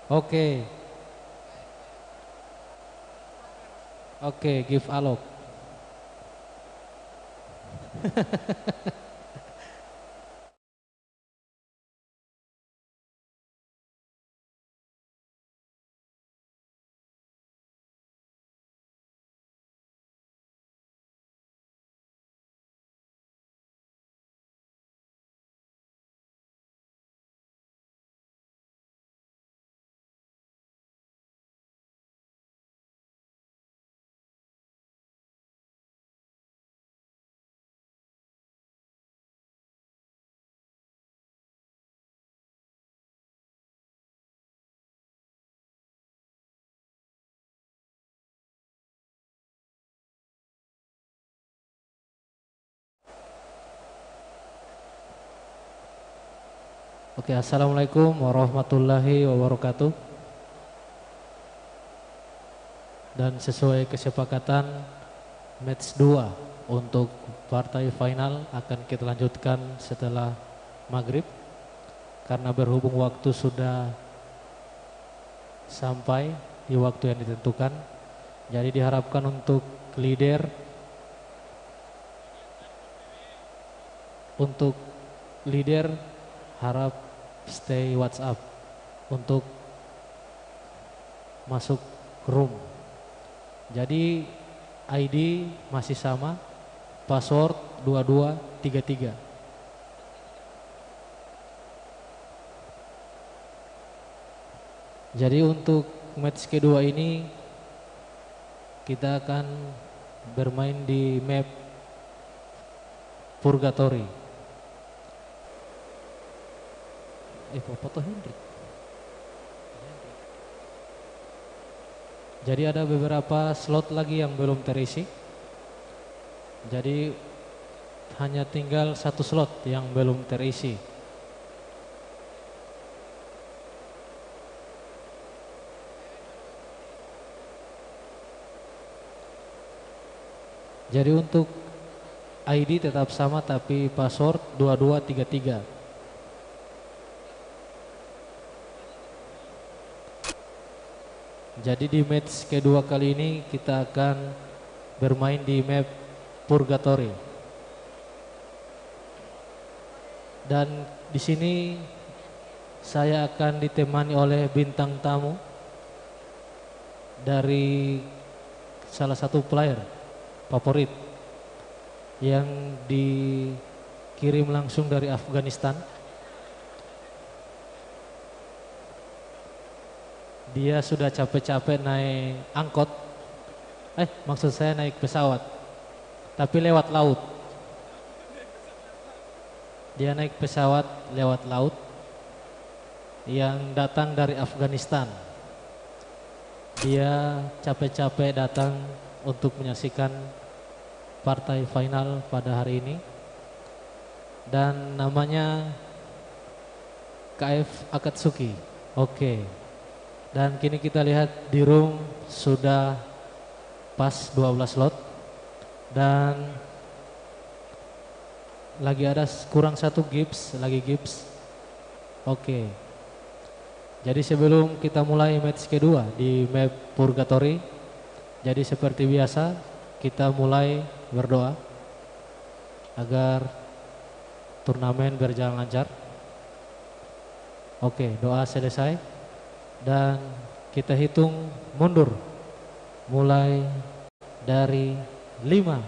Oke, oke, give alok. Oke, assalamualaikum warahmatullahi wabarakatuh. Dan sesuai kesepakatan match 2 untuk partai final akan kita lanjutkan setelah maghrib. Karena berhubung waktu sudah sampai di waktu yang ditentukan, jadi diharapkan untuk leader harap stay WhatsApp untuk masuk room. Jadi ID masih sama, password 2233. Jadi untuk match kedua ini kita akan bermain di map Purgatory. Foto Hendrik. Jadi ada beberapa slot lagi yang belum terisi. Jadi hanya tinggal satu slot yang belum terisi. Jadi untuk ID tetap sama tapi password 2233. Jadi di match kedua kali ini kita akan bermain di map Purgatory. Dan di sini saya akan ditemani oleh bintang tamu dari salah satu player favorit yang dikirim langsung dari Afghanistan. Dia sudah capek-capek naik angkot, maksud saya naik pesawat, tapi lewat laut. Dia naik pesawat lewat laut yang datang dari Afghanistan. Dia capek-capek datang untuk menyaksikan partai final pada hari ini. Dan namanya KF Akatsuki. Oke. Dan kini kita lihat di room sudah pas 12 slot. Dan lagi ada kurang satu gips, lagi gips. Oke. Jadi sebelum kita mulai match kedua di map Purgatory, jadi seperti biasa kita mulai berdoa agar turnamen berjalan lancar. Oke, doa selesai. Dan kita hitung mundur mulai dari 5,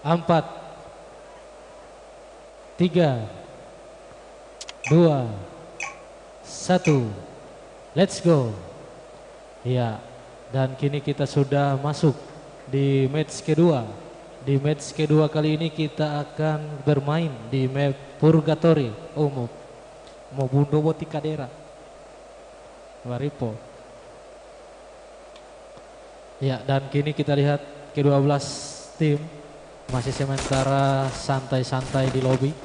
4, 3, 2, 1, let's go. Ya, dan kini kita sudah masuk di match kedua. Di match kedua kali ini kita akan bermain di map Purgatory. Oh, mau bunuh boti kadera. Waripo. Ya, dan kini kita lihat ke-12 tim masih sementara santai-santai di lobi.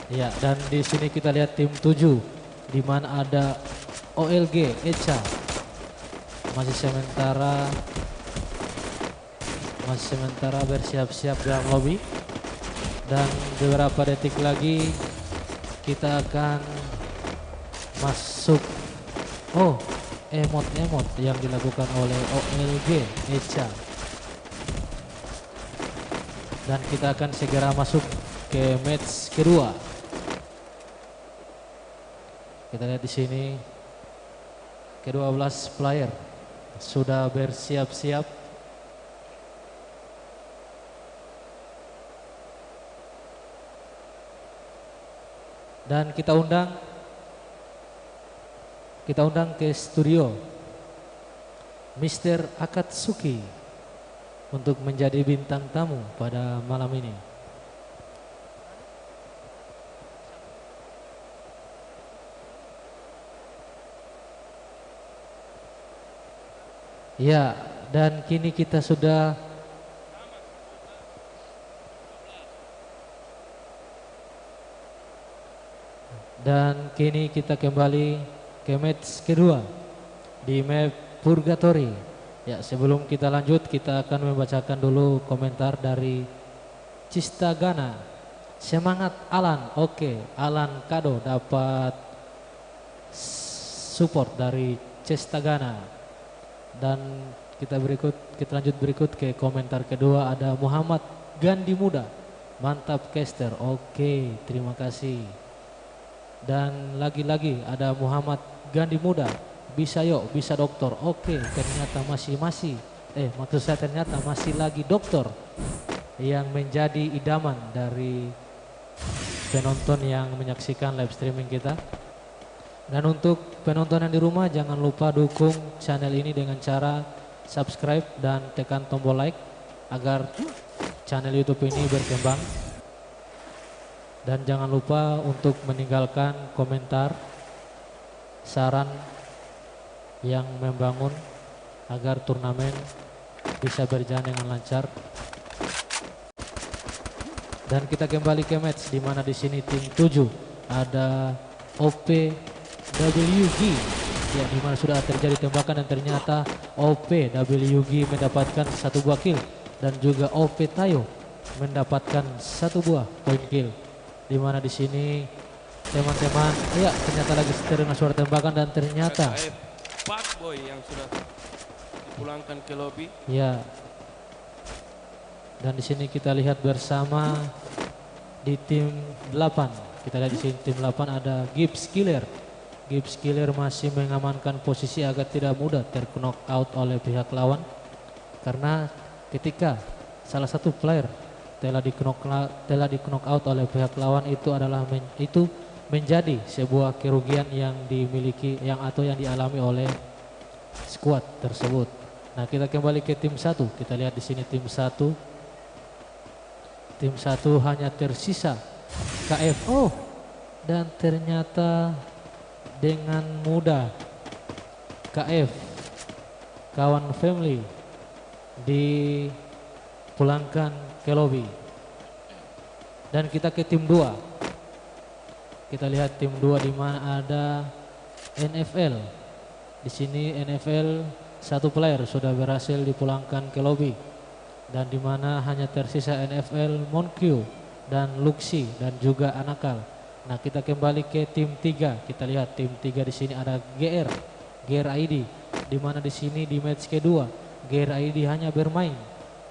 Ya, dan di sini kita lihat tim 7 di mana ada OLG Echa masih sementara bersiap-siap dalam lobby, dan beberapa detik lagi kita akan masuk. Oh, emot yang dilakukan oleh OLG Echa, dan kita akan segera masuk ke match kedua. Kita lihat di sini ke-12 player sudah bersiap-siap. Dan kita undang ke studio Mr. Akatsuki untuk menjadi bintang tamu pada malam ini. Ya, dan kini kita sudah kembali ke match kedua di map Purgatory. Ya, sebelum kita lanjut kita akan membacakan dulu komentar dari Cistagana. Semangat Alan. Oke, Alan Kado dapat support dari Cistagana. Dan kita lanjut berikut ke komentar kedua, ada Muhammad Gandhi Muda. Mantap caster. Oke, terima kasih. Dan lagi-lagi ada Muhammad Gandhi Muda, bisa yuk, bisa dokter. Oke, ternyata ternyata masih lagi dokter yang menjadi idaman dari penonton yang menyaksikan live streaming kita. Dan untuk penonton yang di rumah, jangan lupa dukung channel ini dengan cara subscribe dan tekan tombol like agar channel YouTube ini berkembang. Dan jangan lupa untuk meninggalkan komentar, saran yang membangun agar turnamen bisa berjalan dengan lancar. Dan kita kembali ke match di mana di sini tim 7 ada OPWG, ya, di mana sudah terjadi tembakan dan ternyata OPWG mendapatkan 1 buah kill dan juga OP Tayo mendapatkan 1 buah poin kill. Di mana di sini teman-teman, ya, ternyata lagi terdengar suara tembakan dan ternyata Pak Boy yang sudah dipulangkan ke lobi. Ya. Dan di sini kita lihat bersama di tim 8. Kita lihat di sini tim 8 ada Gibbs Killer. Gibbs Killer masih mengamankan posisi agar tidak mudah terknock out oleh pihak lawan. Karena ketika salah satu player telah di knock out oleh pihak lawan, itu adalah menjadi sebuah kerugian yang dimiliki yang dialami oleh skuad tersebut. Nah, kita kembali ke tim 1. Kita lihat di sini tim 1. Tim 1 hanya tersisa KFO dan ternyata dengan mudah KF kawan family dipulangkan ke lobby. Dan kita ke tim 2. Kita lihat tim 2 di mana ada NFL. Di sini NFL 1 player sudah berhasil dipulangkan ke lobby, dan di mana hanya tersisa NFL Monkyu dan Luxi dan juga Anakal. Nah, kita kembali ke tim 3. Kita lihat tim 3 di sini ada GR ID, di mana di sini di match kedua GR ID hanya bermain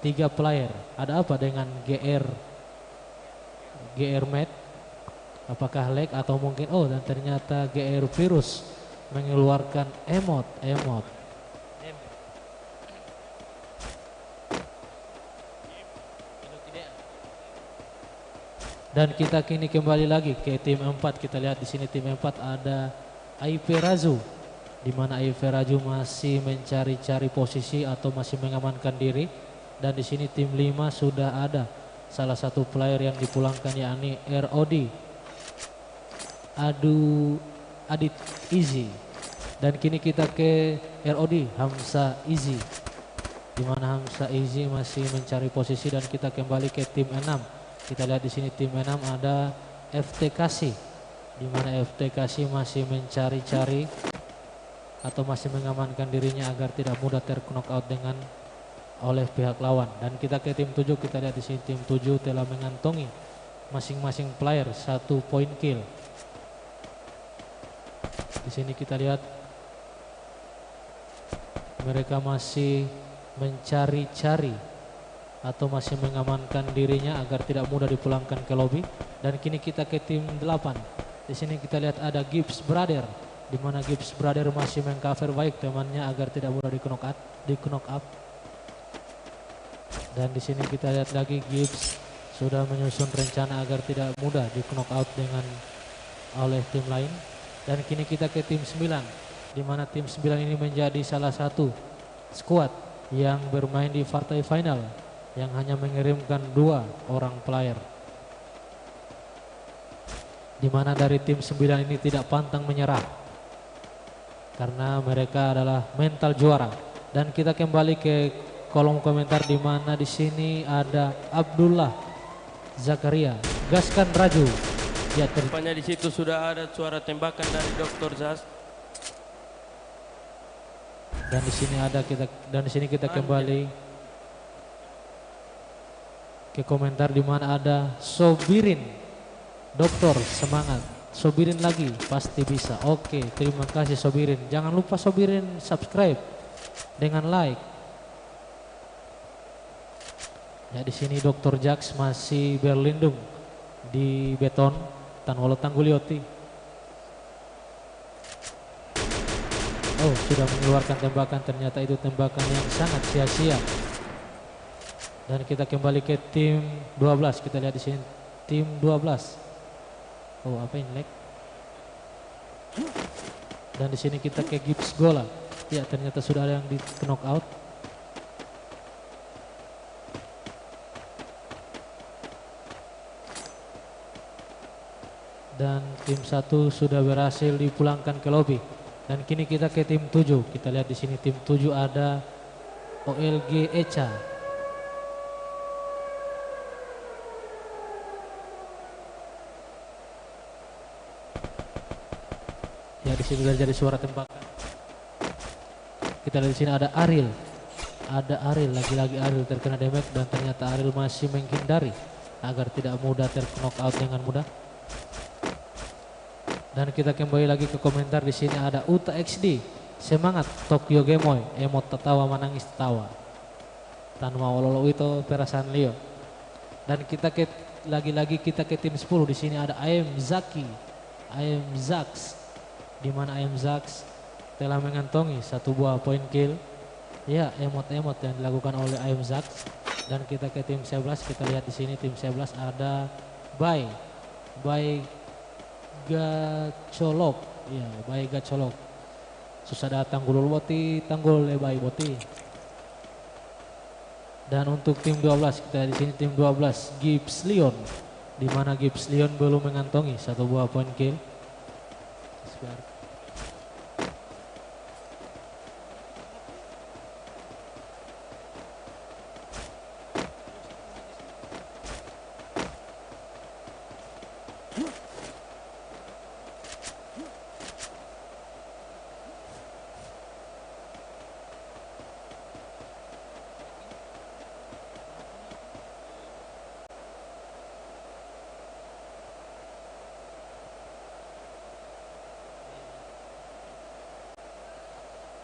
3 player. Ada apa dengan GR Mat? Apakah lag atau mungkin dan ternyata GR Virus mengeluarkan emot. Dan kita kini kembali lagi ke tim 4. Kita lihat di sini tim 4 ada IP Razu, di mana IP Razu masih mencari-cari posisi atau masih mengamankan diri. Dan di sini tim 5 sudah ada salah satu player yang dipulangkan, yakni ROD Adit Easy. Dan kini kita ke ROD Hamsa Easy, di mana Hamsa Easy masih mencari posisi. Dan kita kembali ke tim 6. Kita lihat di sini tim 6 ada FT Kasih, di mana FT Kasih masih mencari-cari atau masih mengamankan dirinya agar tidak mudah terknockout dengan oleh pihak lawan. Dan kita ke tim 7, kita lihat di sini tim 7 telah mengantongi masing-masing player 1 point kill. Di sini kita lihat mereka masih mencari-cari atau masih mengamankan dirinya agar tidak mudah dipulangkan ke lobby. Dan kini kita ke tim 8. Di sini kita lihat ada Gibbs Brother, di mana Gibbs Brother masih mengcover baik temannya agar tidak mudah di-knock up. Dan di sini kita lihat lagi Gibbs sudah menyusun rencana agar tidak mudah di-knock out dengan oleh tim lain. Dan kini kita ke tim 9, di mana tim 9 ini menjadi salah satu skuad yang bermain di partai final yang hanya mengirimkan 2 orang player. Di mana dari tim 9 ini tidak pantang menyerah karena mereka adalah mental juara. Dan kita kembali ke kolom komentar, di mana di sini ada Abdullah Zakaria, gaskan Raju. Ya, Rupanya di situ sudah ada suara tembakan dari Dr. Zaz. Dan di sini kita kembali ke komentar, di mana ada Sobirin. Dokter semangat, Sobirin lagi pasti bisa. Oke, terima kasih Sobirin. Jangan lupa Sobirin subscribe dengan like. Ya, di sini Dr. Jax masih berlindung di beton Tanwolo Tanggulioti. Oh, sudah mengeluarkan tembakan, ternyata itu tembakan yang sangat sia-sia. Dan kita kembali ke tim 12. Kita lihat di sini tim 12. Oh, apa ini lag? Dan di sini kita ke Gibbs Gola. Ya, ternyata sudah ada yang di knock out. Dan tim 1 sudah berhasil dipulangkan ke lobby. Dan kini kita ke tim 7. Kita lihat di sini tim 7 ada OLG Echa. Ya, di sini sudah jadi suara tembakan. Kita lihat di sini ada Ariel. Ada Ariel, lagi-lagi Ariel terkena damage, dan ternyata Ariel masih menghindari agar tidak mudah terknock out dengan mudah. Dan kita kembali lagi ke komentar, di sini ada Uta XD. Semangat Tokyo Gemoy, emot tertawa menangis tertawa. Tanpa wololo itu perasaan Leo. Dan kita lagi-lagi kita ke tim 10. Di sini ada AM Zaki, AM Zax, di mana AM Zax telah mengantongi 1 buah point kill. Ya, emot-emot yang dilakukan oleh AM Zax. Dan kita ke tim 11. Kita lihat di sini tim 11 ada Bay Gacolok. Ya, Bay Gacolok. Susah datang gulul boti, tanggul Bay boti. Dan untuk tim 12, kita di sini tim 12 Gibbs Leon, di mana Gibbs Leon belum mengantongi 1 buah point kill.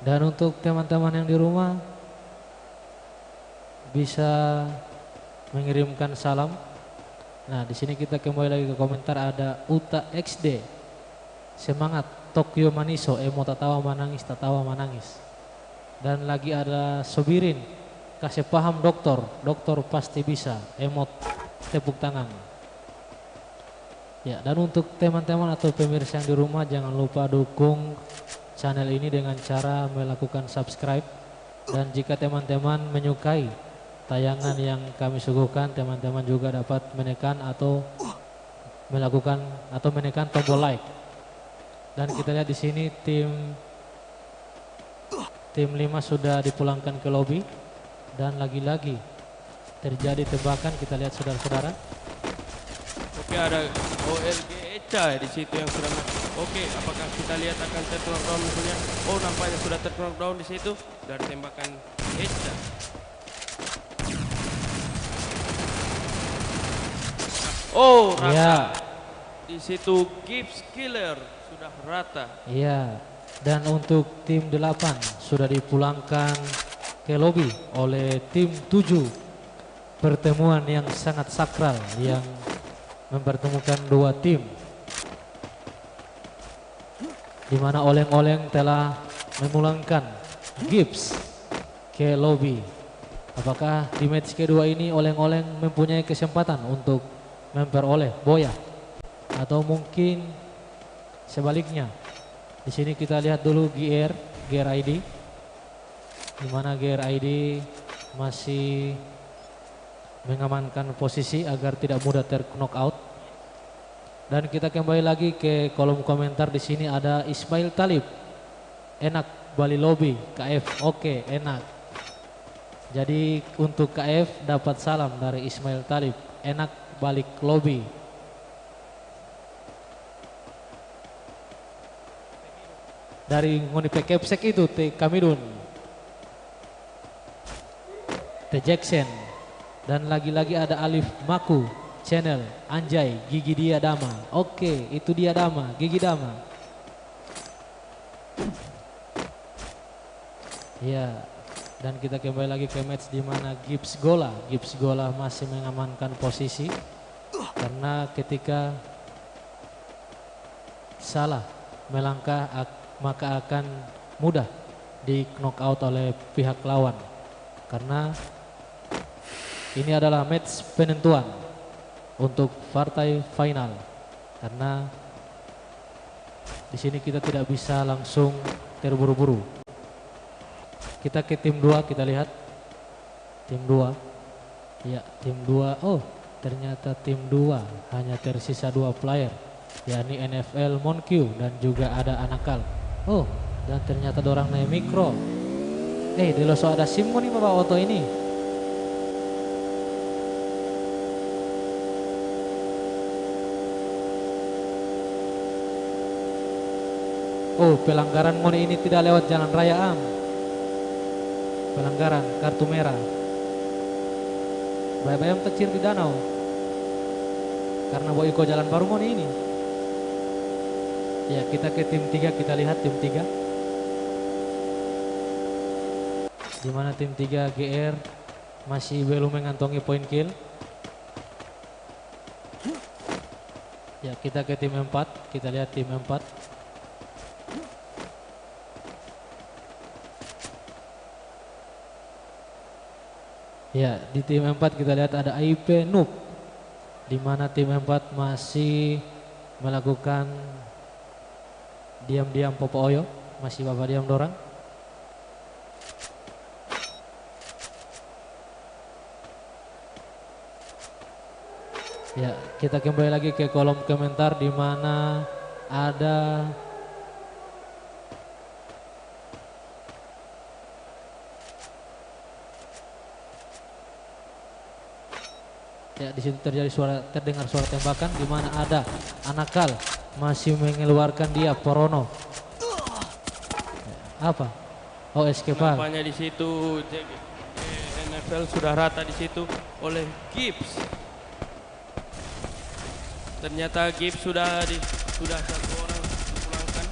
Dan untuk teman-teman yang di rumah bisa mengirimkan salam. Nah, di sini kita kembali lagi ke komentar, ada Uta XD. Semangat Tokyo Maniso, emo tatawa menangis, tatawa menangis. Dan lagi ada Sobirin, kasih paham dokter pasti bisa, emot tepuk tangan. Ya, dan untuk teman-teman atau pemirsa yang di rumah, jangan lupa dukung channel ini dengan cara melakukan subscribe. Dan jika teman-teman menyukai tayangan yang kami suguhkan, teman-teman juga dapat menekan atau menekan tombol like. Dan kita lihat di sini tim 5 sudah dipulangkan ke lobby, dan lagi-lagi terjadi tembakan. Kita lihat saudara-saudara. Oke, ada OLG Eca di situ yang sudah masuk. Oke, apakah kita lihat akan terknockdown musuhnya? Oh, nampaknya sudah terknockdown di situ dari tembakan Eca. Oh, rata. Ya. Di situ Gibbs Killer sudah rata. Iya. Dan untuk tim 8 sudah dipulangkan ke lobi oleh tim 7. Pertemuan yang sangat sakral yang mempertemukan dua tim, di mana oleng-oleng telah memulangkan Gibbs ke lobi. Apakah di match kedua ini oleng-oleng mempunyai kesempatan untuk memperoleh Boya atau mungkin sebaliknya? Di sini kita lihat dulu GR ID, di mana GR ID masih mengamankan posisi agar tidak mudah terknockout. Dan kita kembali lagi ke kolom komentar. Di sini ada Ismail Talib, enak Bali Lobby KF. Oke, enak. Jadi untuk KF dapat salam dari Ismail Talib, enak balik lobby. Dari ngoni pekepsek itu T Kamidun, T Jackson, dan lagi-lagi ada Alif Maku channel Anjay Gigi Dia Dama. Oke, itu dia Dama, Gigi Dama. Ya, dan kita kembali lagi ke match di mana Gibbs Gola masih mengamankan posisi, karena ketika salah melangkah maka akan mudah di knockout oleh pihak lawan, karena ini adalah match penentuan untuk partai final. Karena di sini kita tidak bisa langsung terburu-buru. Kita ke tim 2, kita lihat tim 2. Ya, tim 2. Oh, ternyata tim 2 hanya tersisa 2 player, yakni NFL Monkey dan juga ada Anakal. Oh, dan ternyata dorang naik mikro. Di loso ada Simon nih Bapak Oto ini. Oh, pelanggaran moni ini tidak lewat jalan raya Am. Pelanggaran kartu merah. Bayam kecil di danau. Karena boiko jalan baru moni ini. Ya, kita ke tim 3, kita lihat tim 3. Di mana tim 3 GR masih belum mengantongi poin kill. Ya, kita ke tim 4, kita lihat tim 4. Ya, di tim 4 kita lihat ada IP Noob, di mana tim 4 masih melakukan diam-diam Popo Oyo, masih bapak diam dorang. Ya, kita kembali lagi ke kolom komentar di mana ada ya, di situ terdengar suara tembakan, di mana ada Anakal masih mengeluarkan dia Porono. Apa? Oh, escape. Nampaknya di situ NFL sudah rata di situ oleh Gibbs. Ternyata Gibbs sudah satu orang dipulangkan.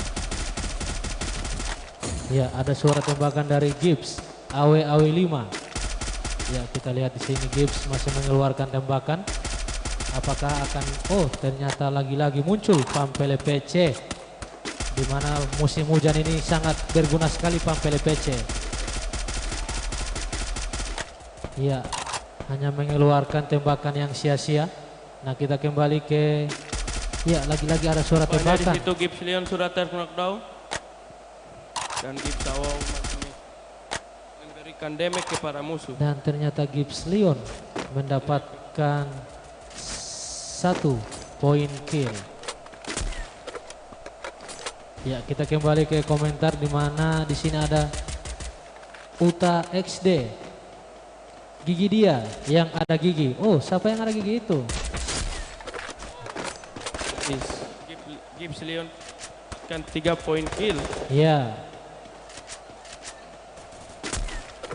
Ya, ada suara tembakan dari Gibbs AW 5. Ya, kita lihat di sini Gibbs masih mengeluarkan tembakan. Apakah akan ternyata lagi-lagi muncul Pampele PC, di mana musim hujan ini sangat berguna sekali Pampele PC. Ya, hanya mengeluarkan tembakan yang sia-sia. Nah, kita kembali ke lagi-lagi ada suara tembakan. Di situ Gibbs Leon sudah terknockdown dan Gibbs Awong masih memberikan damage kepada musuh. Dan ternyata Gibbs Leon mendapatkan 1 poin kill. Ya, kita kembali ke komentar di mana di sini ada Uta XD, Gigi dia yang ada gigi. Oh, siapa yang ada gigi itu? Gibbs Leon kan 3 poin kill. Ya.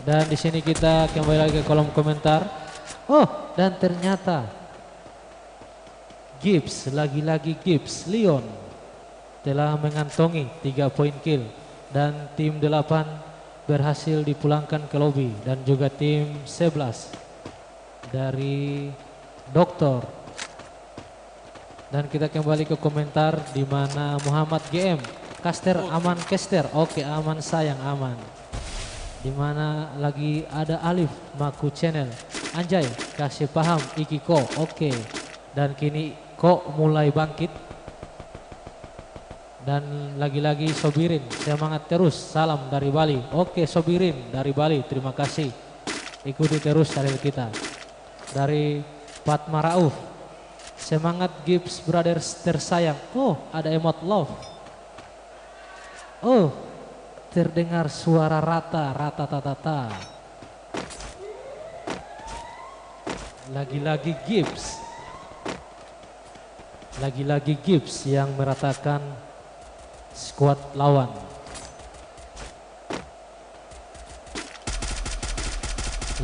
Dan di sini kita kembali lagi ke kolom komentar. Oh, dan ternyata Gibbs, lagi-lagi Gibbs Leon telah mengantongi 3 poin kill dan tim 8 berhasil dipulangkan ke lobi, dan juga tim 11 dari Dokter. Dan kita kembali ke komentar di mana Muhammad GM, caster aman caster, oke aman sayang aman. Di mana lagi ada Alif Maku Channel, anjay kasih paham Ikiko, oke. Dan kini kok mulai bangkit. Dan lagi-lagi Sobirin, semangat terus, salam dari Bali. Oke Sobirin dari Bali, terima kasih. Ikuti terus channel kita. Dari Fatma Rauf, semangat Gibbs Brothers tersayang. Oh, ada emot love. Oh, terdengar suara rata-tata. Lagi-lagi Gibbs. Lagi-lagi Gibbs yang meratakan skuad lawan.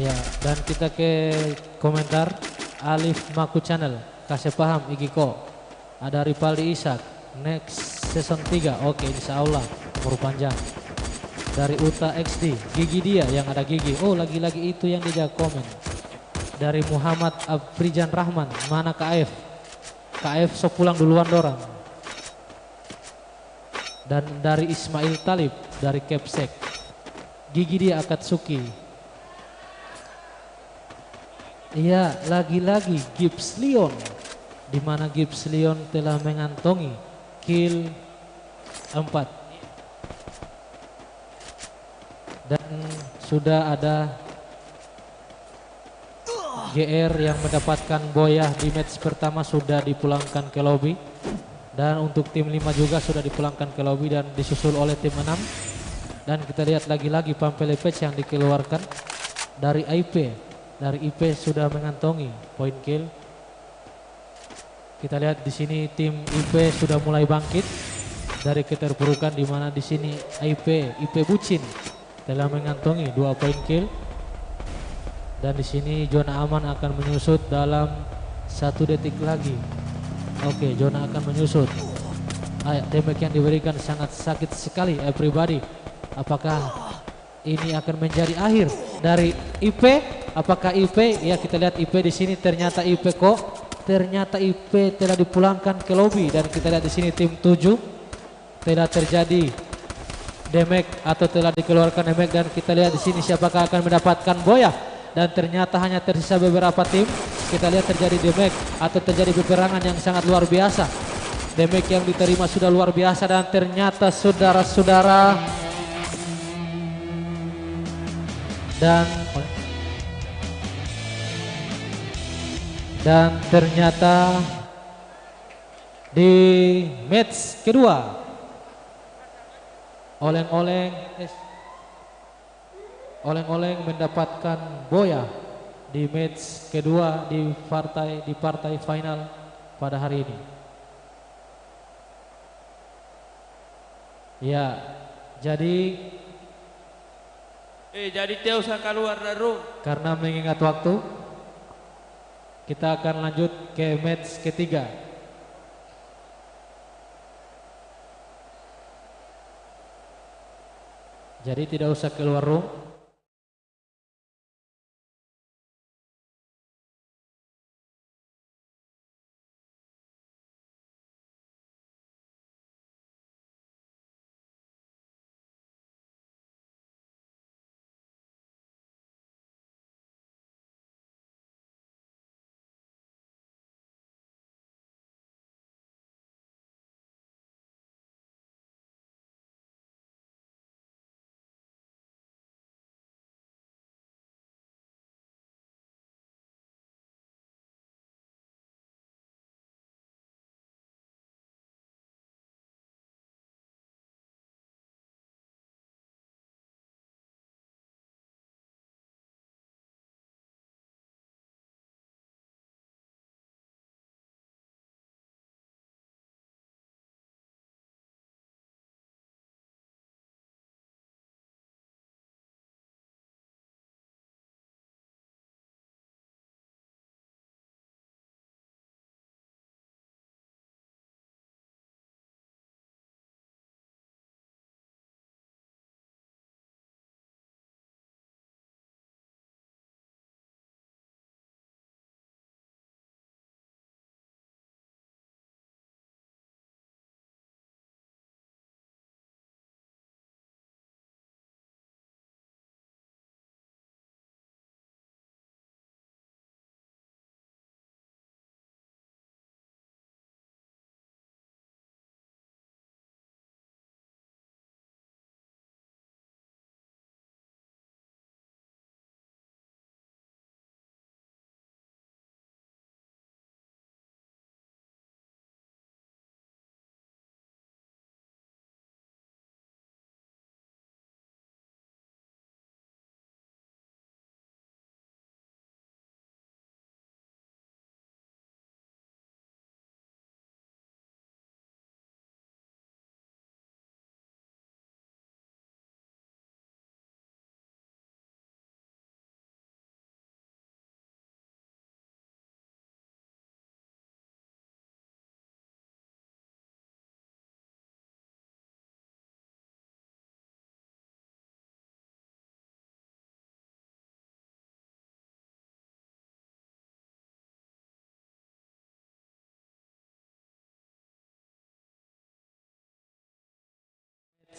Ya, dan kita ke komentar Alif Maku Channel, kasih paham Ikiko. Ada Ripaldi Ishak, next season 3. Oke, insya Allah umur panjang. Dari Uta XD, gigi dia yang ada gigi. Oh, lagi-lagi itu yang dia komen. Dari Muhammad Afrijan Rahman, mana KF? KF so pulang duluan dorang. Dan dari Ismail Talib dari Kepsek, gigi dia Akatsuki. Iya, lagi-lagi Gibbs Leon, di mana Gibbs Leon telah mengantongi kill 4. Dan sudah ada GR yang mendapatkan boyah di match pertama, sudah dipulangkan ke lobby. Dan untuk tim 5 juga sudah dipulangkan ke lobby dan disusul oleh tim 6. Dan kita lihat lagi-lagi Pampele Patch yang dikeluarkan dari IP. Dari IP sudah mengantongi poin kill. Kita lihat di sini tim IP sudah mulai bangkit dari keterpurukan, di mana di sini IP Bucin telah mengantongi 2 poin kill. Dan di sini zona aman akan menyusut dalam 1 detik lagi. Oke, zona akan menyusut. Damage yang diberikan sangat sakit sekali everybody. Apakah ini akan menjadi akhir dari IP? Apakah IP? Ya, kita lihat IP di sini, ternyata IP kok. Ternyata IP telah dipulangkan ke lobby, dan kita lihat di sini tim 7 telah terjadi damage atau telah dikeluarkan damage, dan kita lihat di sini siapakah akan mendapatkan boyah. Dan ternyata hanya tersisa beberapa tim. Kita lihat terjadi damage atau terjadi peperangan yang sangat luar biasa. Damage yang diterima sudah luar biasa, dan ternyata saudara-saudara dan ternyata di match kedua oleng-oleng mendapatkan boya di match kedua di partai final pada hari ini. Ya, jadi Teo usah keluar dari room. Karena mengingat waktu, kita akan lanjut ke match ketiga. Jadi tidak usah keluar room.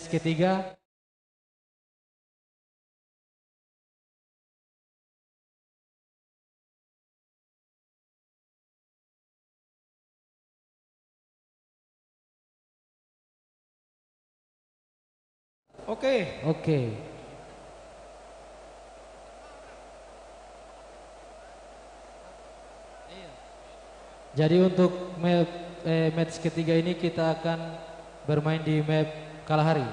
ketiga. Oke. Oke. Jadi untuk match ketiga ini kita akan bermain di map Kalahari.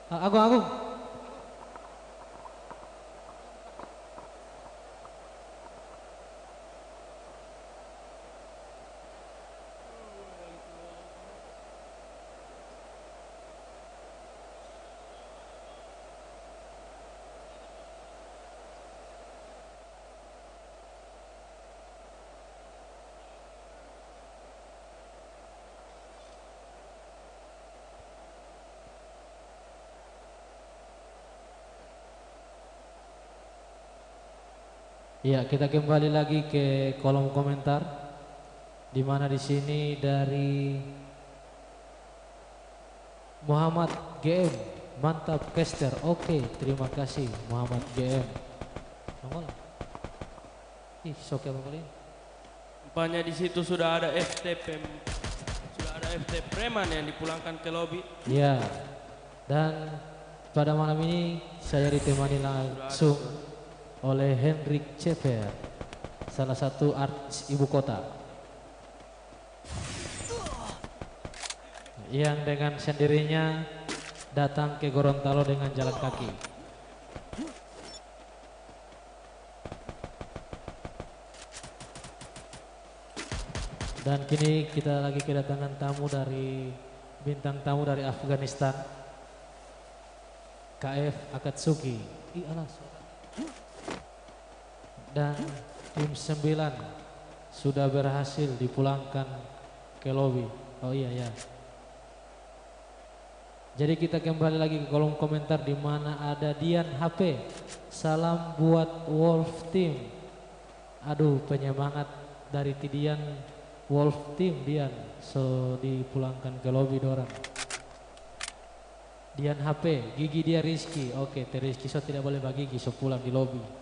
Agung. Ya, kita kembali lagi ke kolom komentar, di mana di sini dari Muhammad GM, mantap caster. Oke, terima kasih Muhammad GM. Nongol. Ih, sok ya kali. Rupanya di situ sudah ada FT Preman yang dipulangkan ke lobi. Ya, dan pada malam ini saya ditemani langsung oleh Hendrik Ceper, salah satu artis ibu kota, yang dengan sendirinya datang ke Gorontalo dengan jalan kaki. Dan kini kita lagi kedatangan bintang tamu dari Afghanistan, KF Akatsuki. Dan tim 9 sudah berhasil dipulangkan ke lobi. Oh iya ya. Jadi kita kembali lagi ke kolom komentar, di mana ada Dian HP. Salam buat Wolf Team. Aduh, penyemangat dari Tidian Wolf Team Dian. So dipulangkan ke lobi dorang. Dian HP, gigi dia Rizky. Oke, Rizky so tidak boleh bagi gigi, so pulang di lobi.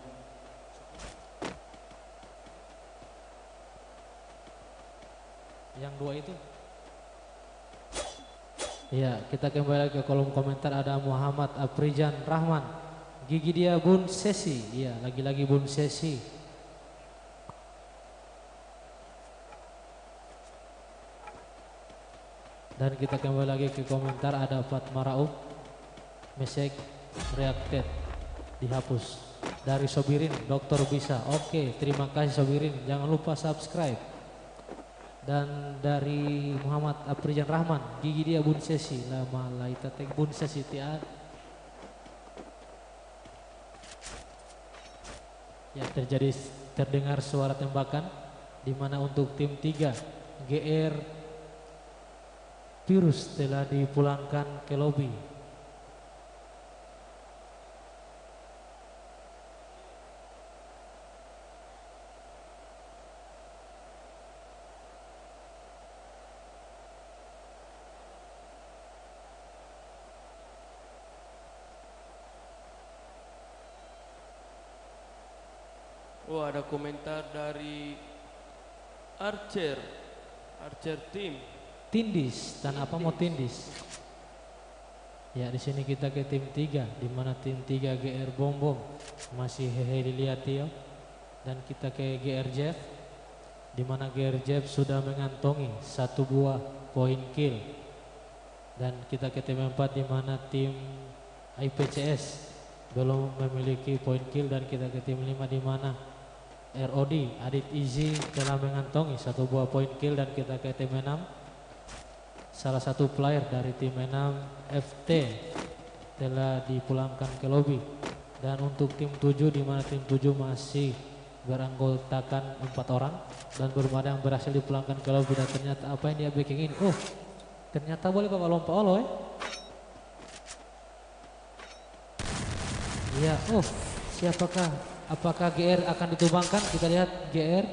Yang dua itu. Ya, kita kembali lagi ke kolom komentar, ada Muhammad Aprijan Rahman. Gigi dia Bun Sesi. Iya, lagi-lagi Bun Sesi. Dan kita kembali lagi ke komentar, ada Fatma Rauf. Message reacted, dihapus. Dari Sobirin, Dokter Bisa. Oke, terima kasih Sobirin. Jangan lupa subscribe. Dan dari Muhammad Aprijan Rahman, gigi dia Bun Sesi, lama laita tek Bun Sesi tiat. Ya, terdengar suara tembakan, di mana untuk tim 3 GR Virus telah dipulangkan ke lobi. Oh, ada komentar dari Archer Team. Tindis, dan apa mau Tindis? Ya, di sini kita ke tim 3, di mana tim 3 GR Bom Bom masih hehe dilihat ya. Dan kita ke GR Jeff, di mana GR Jeff sudah mengantongi 1 buah poin kill. Dan kita ke tim 4, di mana tim IPCS belum memiliki poin kill. Dan kita ke tim 5, di mana ROD Adit Easy telah mengantongi satu buah poin kill dan kita ke tim 6. Salah satu player dari tim 6 FT telah dipulangkan ke lobi. Dan untuk tim 7 di mana tim 7 masih beranggotakan 4 orang dan belum ada yang berhasil dipulangkan ke lobi. Dan ternyata apa yang dia bikin ini, oh ternyata boleh bawa lompat olo iya, oh siapakah, apakah GR akan ditumbangkan? Kita lihat GR,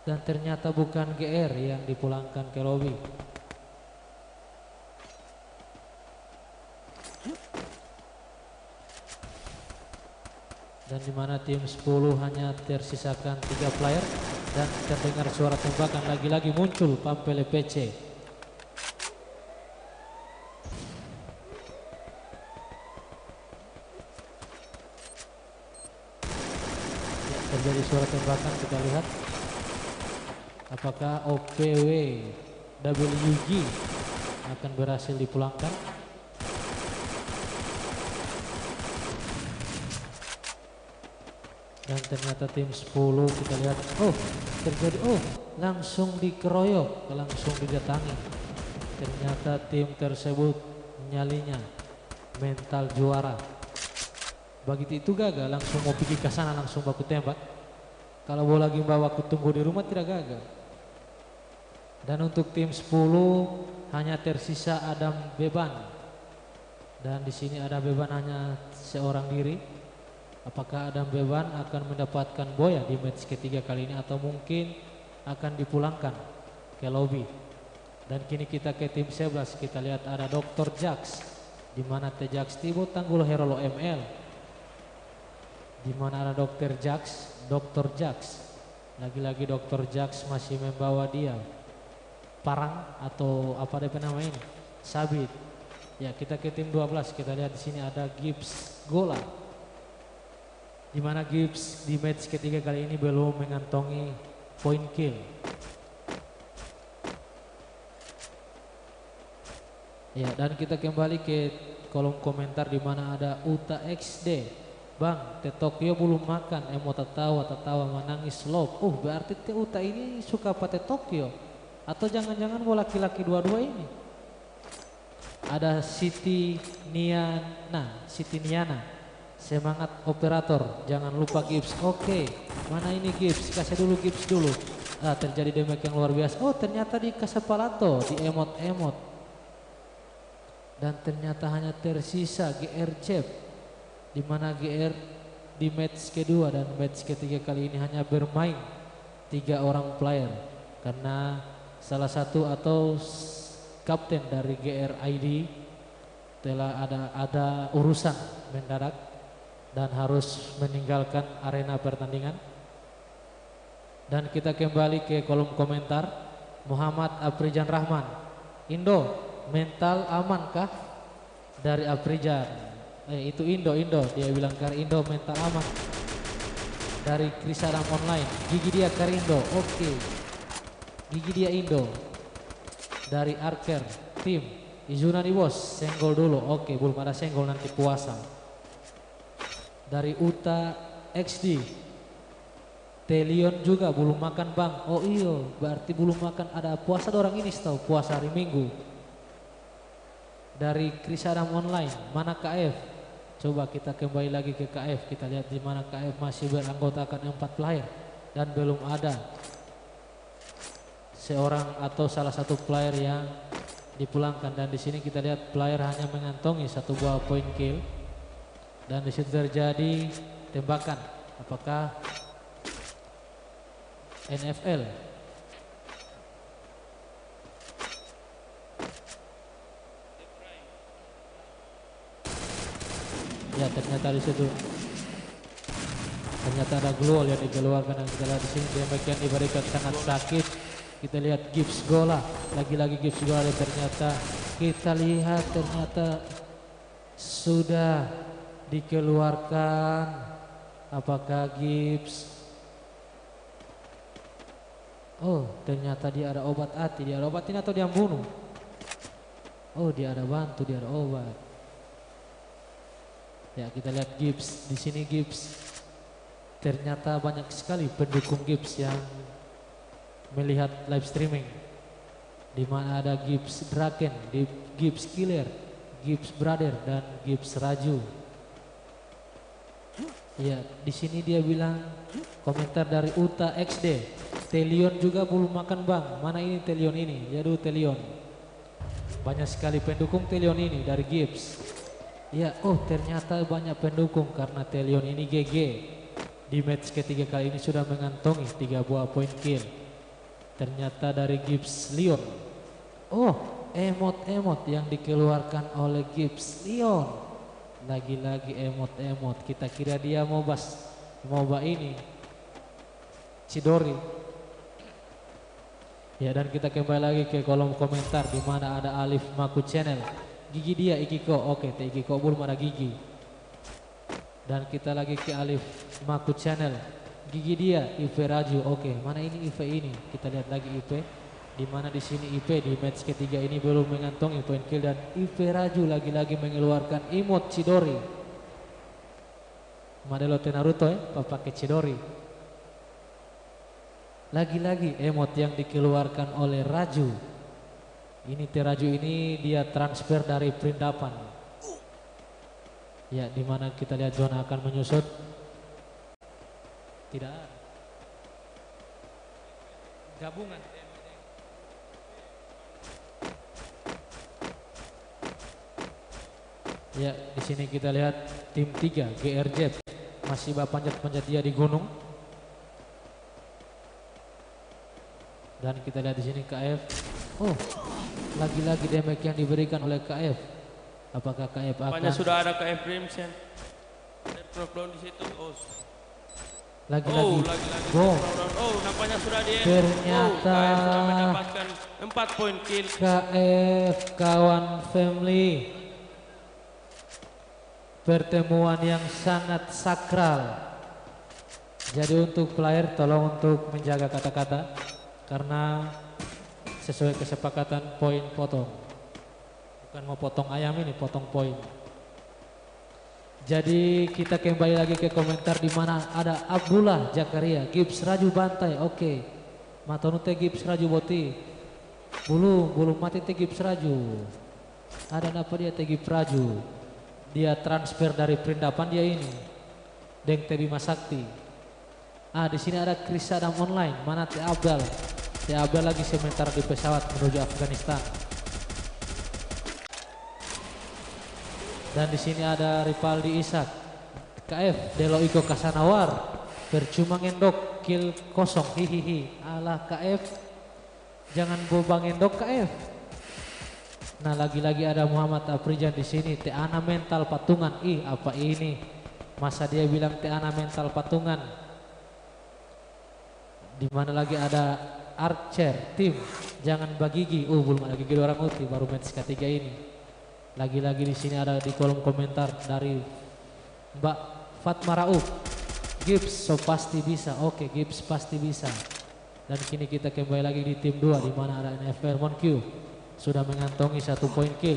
dan ternyata bukan GR yang dipulangkan ke lobi. Dan dimana tim 10 hanya tersisakan 3 player dan terdengar suara tembakan lagi-lagi muncul Pampele PC. Ya, terjadi suara tembakan, kita lihat apakah OPW WG akan berhasil dipulangkan. Dan ternyata tim 10 kita lihat, oh terjadi, oh langsung dikeroyok, langsung didatangi. Ternyata tim tersebut nyalinya mental juara. Begitu itu gagal, langsung mau pergi ke sana, langsung baku tembak. Kalau bola gimba waktu tunggu di rumah tidak gagal. Dan untuk tim 10 hanya tersisa Adam Beban. Dan di sini Adam Beban hanya seorang diri. Apakah Adam Beban akan mendapatkan boya di match ketiga kali ini atau mungkin akan dipulangkan ke lobby? Dan kini kita ke tim 11, kita lihat ada Dr. Jax, di mana Jax Tibo Tanggul Herolo ML, di mana ada Dr. Jax, lagi-lagi Dr. Jax masih membawa dia parang atau apa dia nama ini, sabit. Ya, kita ke tim 12, kita lihat di sini ada Gibbs Gola, di mana Gibbs di match ketiga kali ini belum mengantongi poin kill. Ya, dan kita kembali ke kolom komentar di mana ada Uta XD. Bang, Te Tokyo belum makan, emot tertawa menangis love. Berarti Te Uta ini suka Te Tokyo atau jangan-jangan mau laki-laki dua-dua ini? Ada Siti Niana. Semangat operator, jangan lupa Gibbs. Oke, mana ini Gibbs? Kasih dulu Gibbs dulu. Terjadi damage yang luar biasa. Oh, ternyata di Kasepalato, di emot-emot. Dan ternyata hanya tersisa GR Jeff, di mana GR di match kedua dan match ketiga kali ini hanya bermain 3 orang player karena salah satu atau kapten dari GR ID telah ada urusan mendadak dan harus meninggalkan arena pertandingan. Dan kita kembali ke kolom komentar. Muhammad Afrijan Rahman, Indo mental amankah? Dari Afrijan, itu Indo dia bilang kar Indo mental aman. Dari Krisadam Online, gigi dia Karindo. Oke, gigi dia Indo. Dari Arker tim Izunani bos, senggol dulu. Oke, belum ada senggol, nanti puasa. Dari Uta XD, Telion juga belum makan bang. Oh iyo, berarti belum makan, ada puasa orang ini setahu, puasa hari Minggu. Dari Krisadam Online, mana KF? Coba kita kembali lagi ke KF, kita lihat di mana KF masih beranggotakan 4 player dan belum ada seorang atau salah satu player yang dipulangkan. Dan di sini kita lihat player hanya mengantongi 1 buah poin kill. Dan di situ terjadi tembakan. Apakah NFL? Ya, ternyata di situ ternyata ada gluol yang dikeluarkan, dan kita lihat di sini damage yang diberikan sangat sakit. Kita lihat Gibbs Gola, lagi-lagi Gibbs Gola, dan ternyata kita lihat ternyata sudah dikeluarkan. Apakah Gibbs? Oh, ternyata dia ada obat hati. Dia ada obat ini atau dia bunuh? Oh, dia ada bantu, dia ada obat. Ya, kita lihat Gibbs di sini. Gibbs Ternyata banyak sekali pendukung Gibbs yang melihat live streaming, di mana ada Gibbs Draken, Gibbs Killer, Gibbs Brother, dan Gibbs Raju. Ya, di sini dia bilang komentar dari Uta XD. Telion juga belum makan bang. Mana ini Telion ini? Yaudah Telion. Banyak sekali pendukung Telion ini dari Gibbs. Ya, oh ternyata banyak pendukung karena Telion ini GG. Di match ketiga kali ini sudah mengantongi 3 buah poin kill. Ternyata dari Gibbs Leon. Oh, emot-emot yang dikeluarkan oleh Gibbs Leon. Lagi-lagi emot-emot. Kita kira dia MOBA ini Chidori. Ya, dan kita kembali lagi ke kolom komentar di mana ada Alif Maku Channel. Gigi dia Ikiko. Oke, Ikiko belum ada gigi. Dan kita lagi ke Alif Maku Channel. Gigi dia IP Raju. Oke, mana ini IP ini? Kita lihat lagi IP. Di mana di sini IP di match ketiga ini belum mengantongi poin kill, dan IP Raju lagi-lagi mengeluarkan emot Chidori. Modelo Naruto ya, pakai Chidori. Lagi-lagi emot yang dikeluarkan oleh Raju. Ini Raju ini dia transfer dari Perindapan. Ya, di mana kita lihat zona akan menyusut. Tidak ada. Gabungan. Ya, di sini kita lihat tim 3 GRZ masih panjat-panjat dia di gunung. Dan kita lihat di sini KF. Oh, lagi-lagi damage yang diberikan oleh KF. Apakah KF akan? Nampaknya sudah ada KF Crimson. Knockdown di situ. Oh. Lagi-lagi. Bom. Oh, nampaknya sudah dia. Ternyata KF sudah mendapatkan 4 poin kill. KF kawan family. Pertemuan yang sangat sakral. Jadi untuk player tolong untuk menjaga kata-kata, karena sesuai kesepakatan poin potong. Bukan mau potong ayam ini, potong poin. Jadi kita kembali lagi ke komentar di mana ada Abdullah Jakaria, Gibbs Raju bantai. Oke. Matonute Gibbs Raju boti. Belum mati te Gibbs Raju. Ada apa dia te Gibbs Raju? Dia transfer dari Perindapan dia ini. Deng Te Bima Sakti. Di sini ada Chris Adam Online. Mana Te Abdal? Te Abdal lagi sementara di pesawat menuju Afghanistan. Dan di sini ada Ripaldi Ishak. KF Delo Iko Kasanawar. Percuma ngendok kill kosong. Hihihi. Alah KF. Jangan boba ngendok KF. Nah, lagi-lagi ada Muhammad Afrijan di sini. Te ana mental patungan. Ih, apa ini? Masa dia bilang te ana mental patungan? Di mana lagi ada Archer tim. Jangan bagigi. Belum ada gigi orang uti, baru match ketiga ini. Lagi-lagi di sini ada di kolom komentar dari Mbak Fatma Rauf. Gibbs so pasti bisa. Oke, Gibbs pasti bisa. Dan kini kita kembali lagi di tim 2 di mana ada NFL Monkey. Sudah mengantongi 1 poin kill.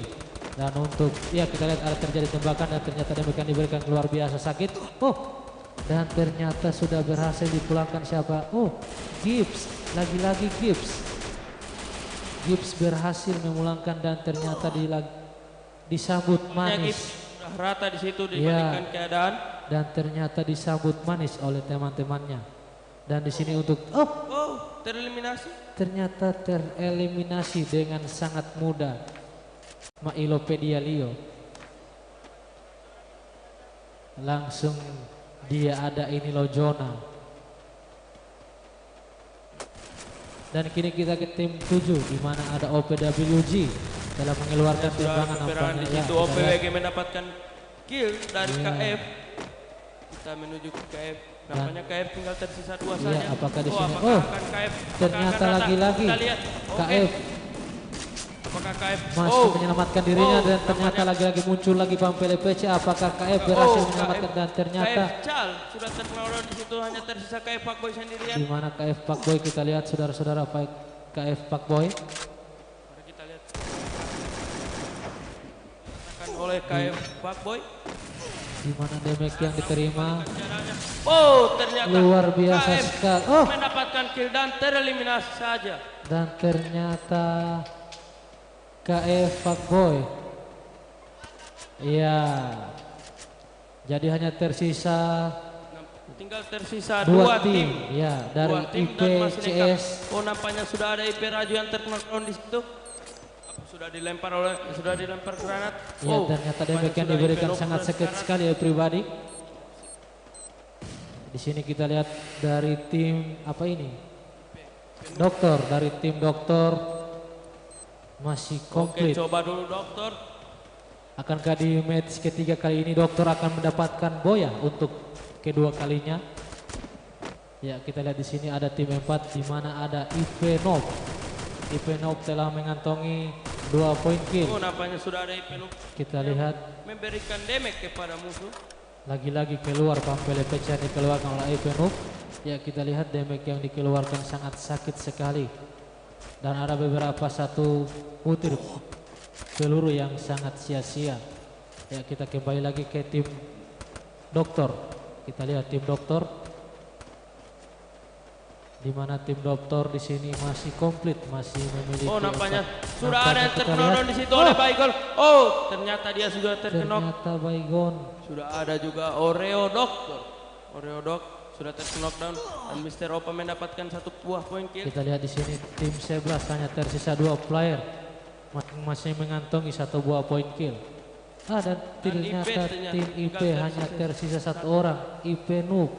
Dan untuk ya kita lihat ada terjadi tembakan dan ternyata tembakan diberikan luar biasa sakit. Oh, dan ternyata sudah berhasil dipulangkan siapa? Oh, Gibbs. Lagi-lagi Gibbs. Gibbs berhasil memulangkan dan ternyata disambut manis. Sudah rata di situ dibandingkan keadaan. Dan ternyata disambut manis oleh teman-temannya. Dan di sini untuk tereliminasi. Ternyata tereliminasi dengan sangat mudah. Mailopedia Leo. Langsung dia ada ini loh zona. Dan kini kita ke tim 7 di mana ada OPWG telah mengeluarkan tembakan nampaknya. Di situ OPWG mendapatkan kill dari KF. Kita menuju ke KF. Nampaknya KF tinggal tersisa 2 saja. Apakah di sini? KF ternyata lagi-lagi KF. Apakah KF masih menyelamatkan dirinya dan ternyata lagi-lagi muncul lagi Pampele PC. Apakah KF berhasil menyelamatkan dan ternyata KF Cal sudah terkena di situ, hanya tersisa KF Pakboy sendirian. Di mana KF Pakboy kita lihat saudara-saudara KF Pakboy. Mari kita lihat. Akan oleh KF Pakboy. Di mana damage yang diterima Oh, ternyata luar biasa KF sekali. Oh, mendapatkan kill dan tereliminasi saja. dan ternyata KF Fuckboy. Iya. Jadi hanya tersisa Tinggal tersisa dua dua tim. Ya, dari Dua tim IP dan masih lengkap. CS. Oh, nampaknya sudah ada IP Raju yang terknockdown di situ. Apa sudah dilempar granat? Ya, ternyata damage yang diberikan sangat sakit sekali ya pribadi. Di sini kita lihat dari tim apa ini? Dokter, dari tim dokter masih komplit. Oke, coba dulu dokter. Akankah di match ketiga kali ini dokter akan mendapatkan boya untuk kedua kalinya? Ya, kita lihat di sini ada tim 4 di mana ada IP Noob. IP Noob telah mengantongi 2 poin kill. Oh, nampaknya sudah ada IP Noob. Kita lihat Memberikan damage kepada musuh. lagi-lagi keluar pampel pecah yang dikeluarkan oleh IP Noob. Ya, kita lihat damage yang dikeluarkan sangat sakit sekali. Dan ada beberapa satu butir peluru yang sangat sia-sia. Ya, kita kembali lagi ke tim dokter. Kita lihat tim dokter, di mana tim dokter di sini masih komplit, masih memiliki. Oh, nampaknya sudah nampaknya ada yang kita terknockdown lihat. di situ oleh Baygon. Oh, ternyata dia sudah terknock. Ternyata Baygon. Sudah ada juga Oreo Doctor. Oreo Doc sudah terknockdown dan Mr. Opa mendapatkan satu buah poin kill. Kita lihat di sini tim 11 hanya tersisa 2 player, masing-masing mengantongi 1 buah poin kill. Dan ternyata tim IP hanya tersisa 1 orang, IP Noob.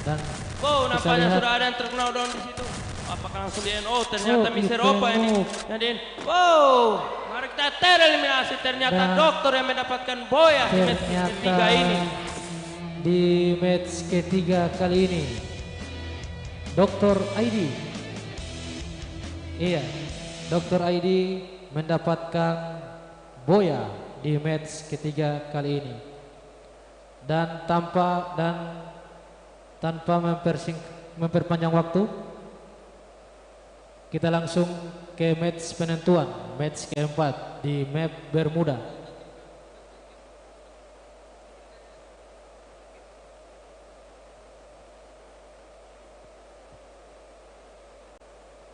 Dan oh, kita nampaknya lihat sudah ada yang terknockdown di situ. Apakah langsung di Oh, ternyata Oh, Mr. IP Opa ini. Noob. Jadi, wow, mari kita tereliminasi. Ternyata Dan dokter yang mendapatkan boya di match ternyata ketiga ini. di match ketiga kali ini Dr. ID, iya, Dr. ID mendapatkan boya di match ketiga kali ini. Dan tanpa memperpanjang waktu, kita langsung ke match penentuan, match keempat di map Bermuda.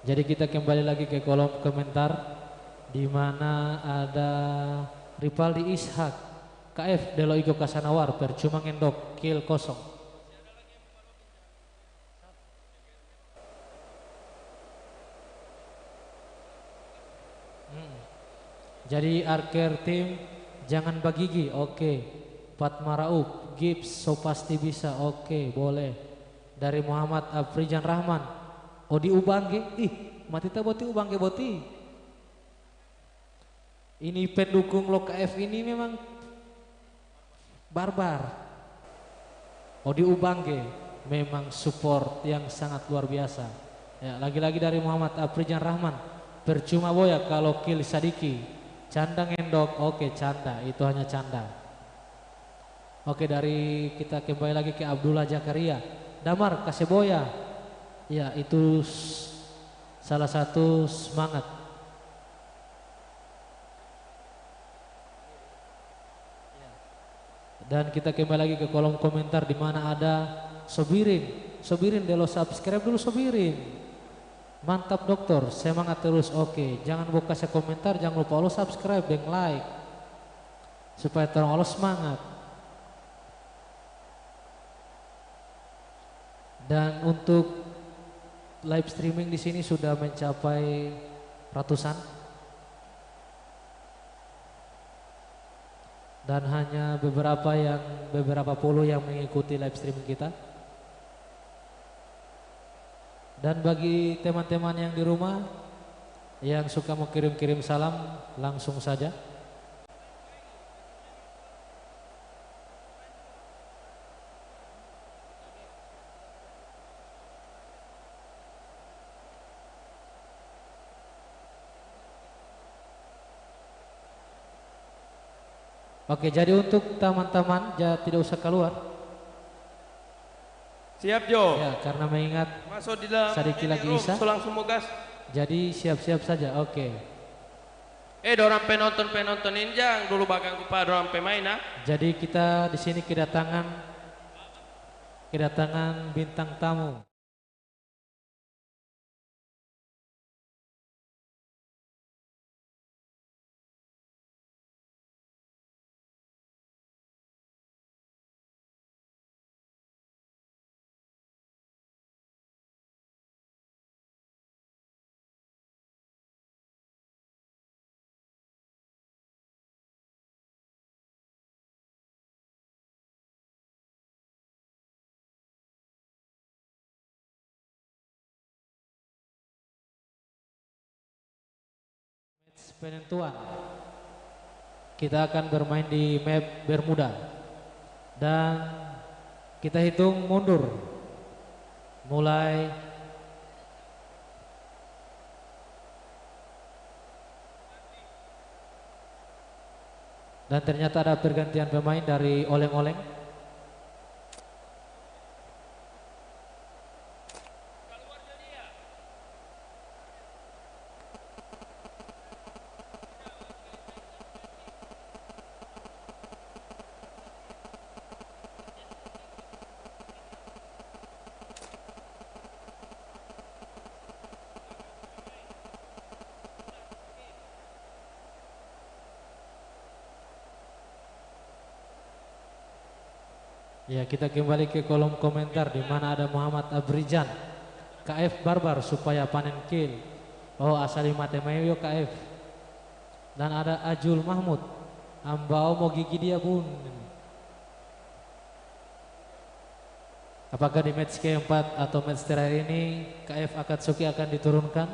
Jadi kita kembali lagi ke kolom komentar, di mana ada Ripaldi Ishak, KF Deloigo Kasanawar, percuma ngendok, kill kosong. Jadi Arker tim jangan bagigi, oke. Fatma Raub, Gibbs, so pasti bisa, oke, boleh. Dari Muhammad Afrijan Rahman, Odi Ubangge, mati tak boti Ubangge boti. Ini pendukung lo KF ini memang barbar. Odi Ubangge memang support yang sangat luar biasa. Ya, lagi-lagi dari Muhammad Afrijan Rahman, percuma boya kalau kill Sadiki. Canda ngendok, oke canda, itu hanya canda. Oke, dari kita kembali lagi ke Abdullah Jakaria, Damar kasih boya. Ya, itu salah satu semangat. Dan kita kembali lagi ke kolom komentar, di mana ada Sobirin delo subscribe dulu Sobirin. Mantap dokter, semangat terus, oke. Jangan lupa kasih komentar, jangan lupa lo subscribe dan like supaya orang lo semangat. Dan untuk live streaming di sini sudah mencapai ratusan, dan hanya beberapa puluh yang mengikuti live streaming kita. Dan bagi teman-teman yang di rumah yang suka mau kirim-kirim salam, langsung saja. Oke, jadi untuk teman-teman tidak usah keluar. Siap Jo. Ya, karena mengingat Masuk di dalam Sadiki lagi room, Isa. so langsung mau gas. Jadi siap-siap saja. Oke. Dorang penonton injang dulu bagang ku pa dorang pemain ah. Jadi kita di sini kedatangan bintang tamu. Penentuan. Kita akan bermain di map Bermuda. Dan kita hitung mundur. Mulai dan ternyata ada pergantian pemain dari oleng-oleng. Ya, kita kembali ke kolom komentar di mana ada Muhammad Abrijan, KF Barbar supaya panen kill. Oh, asali matemayo KF. Dan ada Ajul Mahmud, ambao mau gigi dia bun. Apakah di match keempat atau match terakhir ini KF Akatsuki akan diturunkan?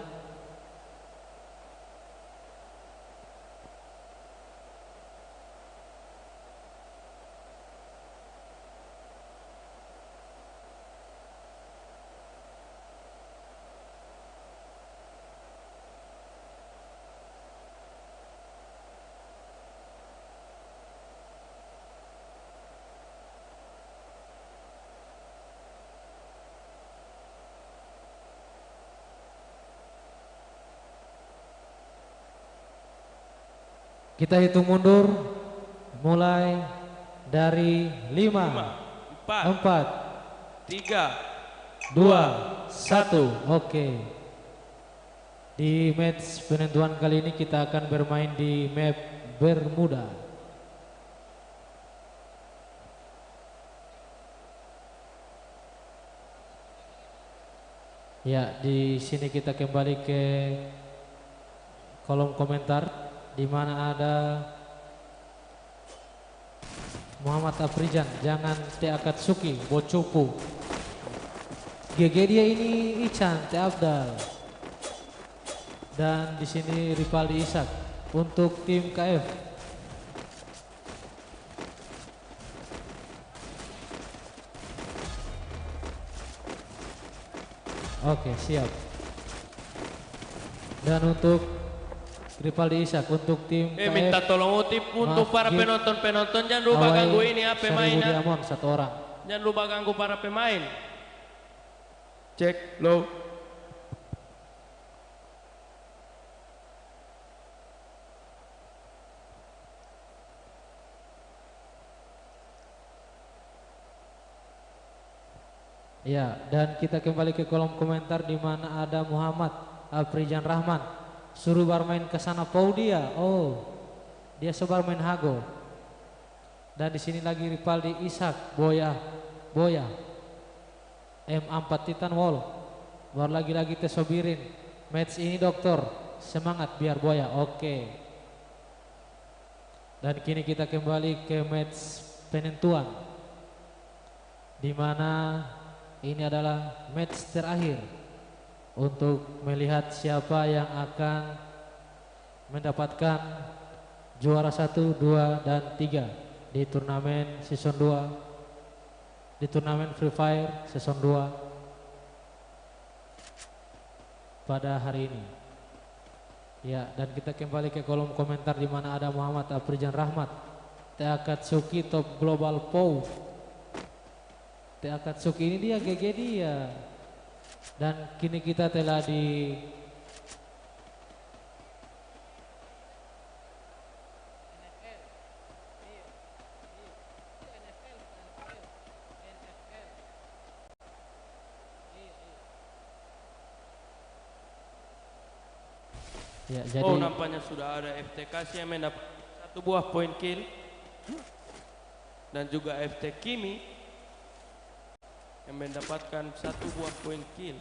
Kita hitung mundur mulai dari 5, 4, 3, 2, 1. Oke. Di match penentuan kali ini kita akan bermain di map Bermuda. Ya, di sini kita kembali ke kolom komentar di mana ada Muhammad Afrijan, jangan Teh Akatsuki, Bocupu. GG dia ini Ican, Teh Abdal. Dan di sini Ripaldi Ishak untuk tim KF. Oke, siap. Dan untuk Ripaldi Ishak untuk tim KF. minta tolong utip untuk para penonton jangan lupa ganggu ini ya pemain. Diamond, 1 orang. Jangan lupa ganggu para pemain. Cek low. Ya, dan kita kembali ke kolom komentar di mana ada Muhammad Afrijan Rahman. Suruh bermain ke sana Paudia. Oh, dia sebar main Hago. Dan di sini lagi Ripaldi Ishak, Boya, M4 Titan Wall. Baru lagi Tesobirin. Match ini dokter, semangat biar Boya. Oke. Dan kini kita kembali ke match penentuan, di mana ini adalah match terakhir untuk melihat siapa yang akan mendapatkan juara 1, 2, dan 3 di turnamen season 2, di turnamen Free Fire season 2 pada hari ini. Ya, dan kita kembali ke kolom komentar di mana ada Muhammad Afrijan Rahmat, Teh Akatsuki top global POW. Teh Akatsuki ini dia GG dia. Dan kini kita telah Ya, jadi Oh, nampaknya sudah ada FTK yang mendapat 1 buah poin kill. Dan juga FT Kimi yang mendapatkan 1 buah poin kill.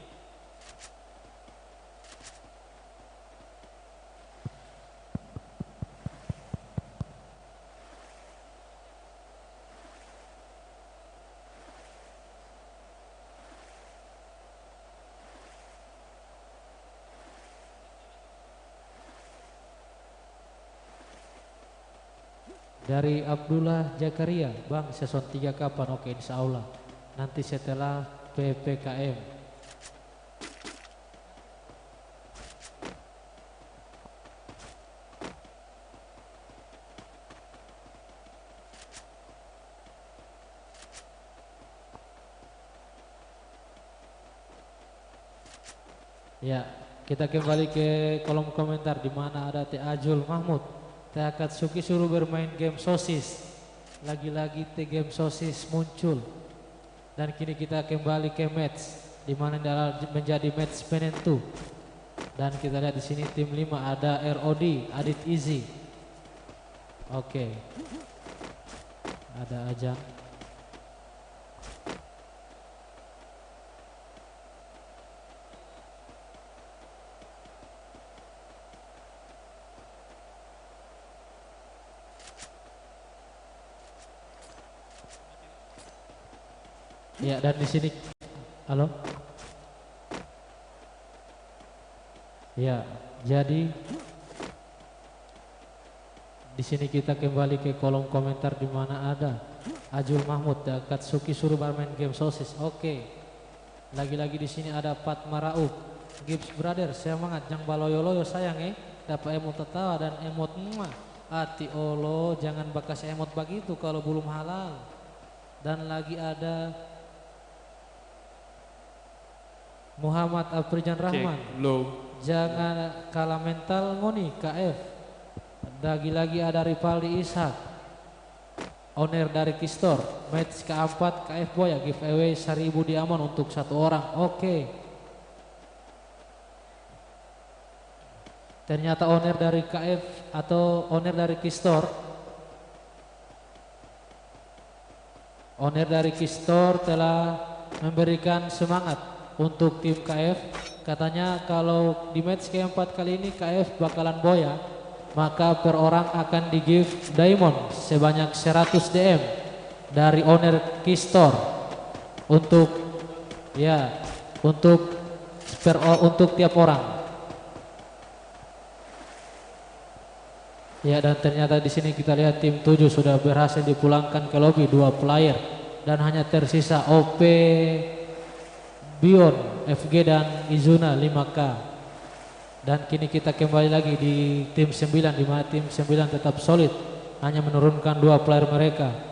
dari Abdullah Jakaria, Bang season 3 kapan? Oke, insya Allah nanti setelah PPKM. Ya, kita kembali ke kolom komentar di mana ada Teh Ajul Mahmud. Teh Akatsuki suruh bermain game sosis. Lagi-lagi Teh game sosis muncul. Dan kini kita kembali ke match di mana menjadi match penentu. Dan kita lihat di sini tim 5 ada ROD, Adit Easy. Oke. Ada Ajang. Ya, dan di sini halo. Ya, jadi di sini kita kembali ke kolom komentar di mana ada Ajul Mahmud, Akatsuki suruh bermain game sosis. Oke. Lagi-lagi di sini ada Fatma Rauf. Gibbs brother, semangat jangan baloyo-loyo sayang dapat emot tertawa dan emot muah. Ati olo, jangan bakas emot begitu kalau belum halal. Dan lagi ada Muhammad Afrijan Rahman. Jangan kalah mental ngoni KF. Lagi-lagi ada Rivaldi Ishak, owner dari Kistor. Match keempat KF Boya giveaway 1000 diamond untuk 1 orang. Oke. Ternyata owner dari KF atau owner dari Kistor, owner dari Kistor telah memberikan semangat untuk tim KF. Katanya kalau di match keempat kali ini KF bakalan boya, maka per orang akan di give diamond sebanyak 100 DM dari owner Kistor untuk untuk tiap orang. Ya, dan ternyata di sini kita lihat tim 7 sudah berhasil dipulangkan ke lobby 2 player dan hanya tersisa OP Bion, FG dan Izuna 5K. Dan kini kita kembali lagi di tim 9 di mana tim 9 tetap solid, hanya menurunkan 2 player mereka.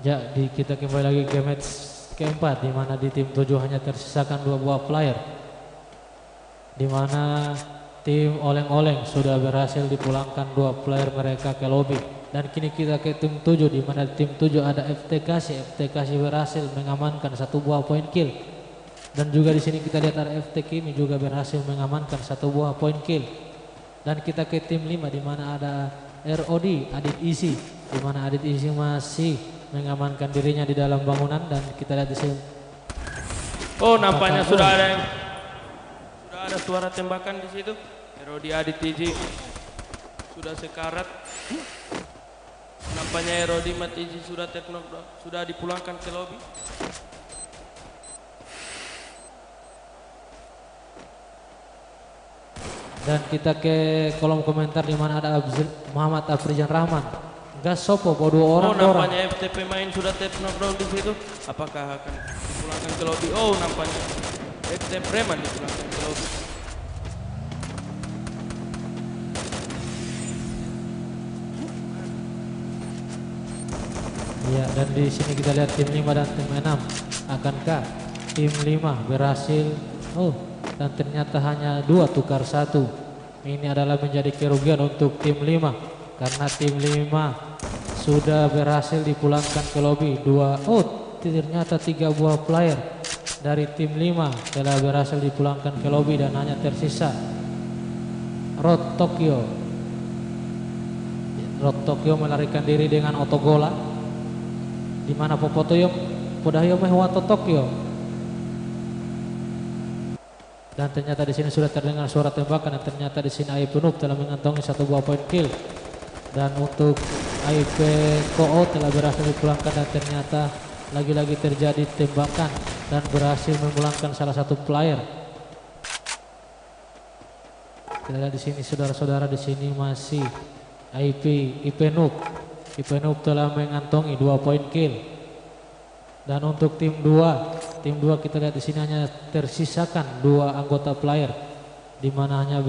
Jadi kita kembali lagi ke match keempat di mana di tim 7 hanya tersisakan 2 buah player. Di mana tim oleng-oleng sudah berhasil dipulangkan 2 player mereka ke lobby. Dan kini kita ke tim 7 di mana tim 7 ada FTK berhasil mengamankan 1 buah poin kill. Dan juga di sini kita lihat ada FT Kimi juga berhasil mengamankan 1 buah poin kill. Dan kita ke tim 5 di mana ada ROD, Adit Easy, di mana Adit Easy masih mengamankan dirinya di dalam bangunan. Dan kita lihat di sini. Oh, nampaknya sudah ada suara tembakan di situ. Erodi Adit Iji sudah sekarat. Nampaknya Erodi Mat Iji sudah sudah dipulangkan ke lobby. Dan kita ke kolom komentar di mana ada Muhammad Afrijan Rahman. Gas sopo bawa 2 orang. Oh, nampaknya FTP main sudah take knockdown di situ. Apakah akan dipulangkan ke lobby? Oh, nampaknya FT Preman dipulangkan ke lobby. Iya, dan di sini kita lihat tim 5 dan tim 6. Akankah tim 5 berhasil. Oh, dan ternyata hanya 2 tukar 1. Ini adalah menjadi kerugian untuk tim 5 karena tim 5 sudah berhasil dipulangkan ke lobi. 2. Oh, ternyata 3 buah player dari tim 5 telah berhasil dipulangkan ke lobi dan hanya tersisa Rod Tokyo. Rod Tokyo melarikan diri dengan otogola, di mana Popotoyo Podayo Mehwato Tokyo. Dan ternyata di sini sudah terdengar suara tembakan dan ternyata di sini AIP Noob telah mengantongi 1 buah poin kill. Dan untuk AIP Ko telah berhasil dipulangkan dan ternyata lagi-lagi terjadi tembakan dan berhasil memulangkan salah satu player. Kita lihat di sini saudara-saudara, di sini masih IP Noob. IP Noob telah mengantongi 2 poin kill. Dan untuk tim 2 kita lihat di sini hanya tersisakan 2 anggota player, di mana hanya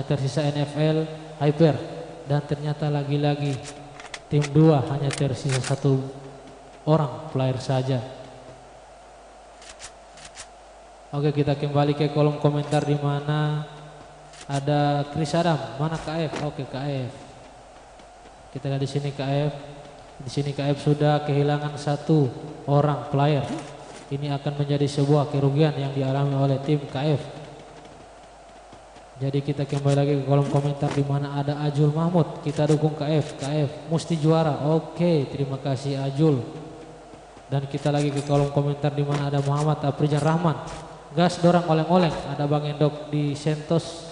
tersisa NFL Hyper dan ternyata lagi-lagi tim 2 hanya tersisa 1 orang player saja. Oke, kita kembali ke kolom komentar di mana ada Chris Adam, mana KF? Oke, KF. Kita lihat di sini KF. Di sini KF sudah kehilangan 1 orang player. Ini akan menjadi sebuah kerugian yang dialami oleh tim KF. Jadi kita kembali lagi ke kolom komentar di mana ada Ajul Mahmud. Kita dukung KF. KF mesti juara. Oke, terima kasih Ajul. Dan kita lagi ke kolom komentar di mana ada Muhammad Afrijan Rahman. Gas dorang oleng-oleng. Ada Bang Endok di Sentos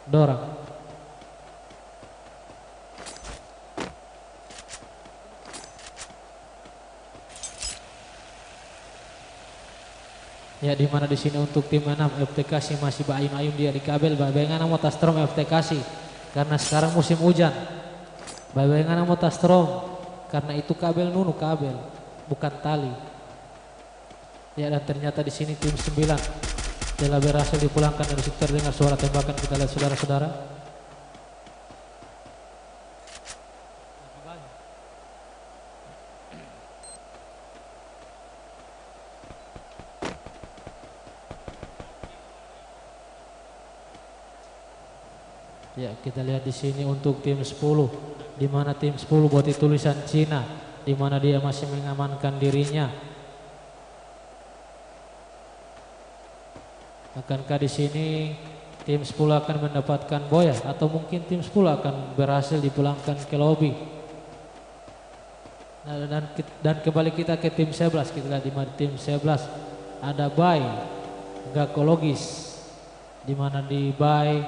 dorang. Ya, di mana di sini untuk tim 6 FTK masih bayun-ayun dia di kabel. Babengan mau Tastrom FTK karena sekarang musim hujan. Babengan mau Tastrom karena itu kabel nunu kabel bukan tali. Ya, dan ternyata di sini tim 9 telah berhasil dipulangkan dari situ terdengar suara tembakan. Kita lihat saudara-saudara. Ya, kita lihat di sini untuk tim 10 di mana tim 10 buat tulisan Cina di mana dia masih mengamankan dirinya. Akankah di sini tim 10 akan mendapatkan boya atau mungkin tim 10 akan berhasil dipulangkan ke lobi? Nah, dan kembali kita ke tim 11. Kita lihat di mana tim 11 ada Bay Gakologis di mana di Bay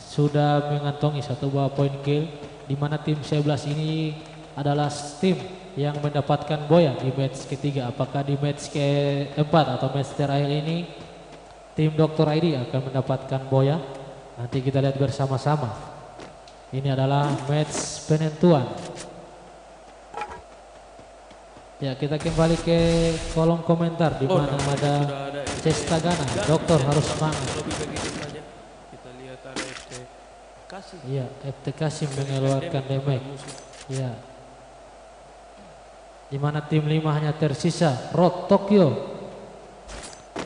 sudah mengantongi 1 buah poin kill, di mana tim 11 ini adalah tim yang mendapatkan boya di match ketiga. Apakah di match keempat atau match terakhir ini tim Dr. ID akan mendapatkan boya? Nanti kita lihat bersama-sama. Ini adalah match penentuan. Ya, kita kembali ke kolom komentar di mana ada Cestagana. Dokter harus semangat. Iya, FTK mengeluarkan damage. Iya. Di mana tim 5 hanya tersisa Rod Tokyo.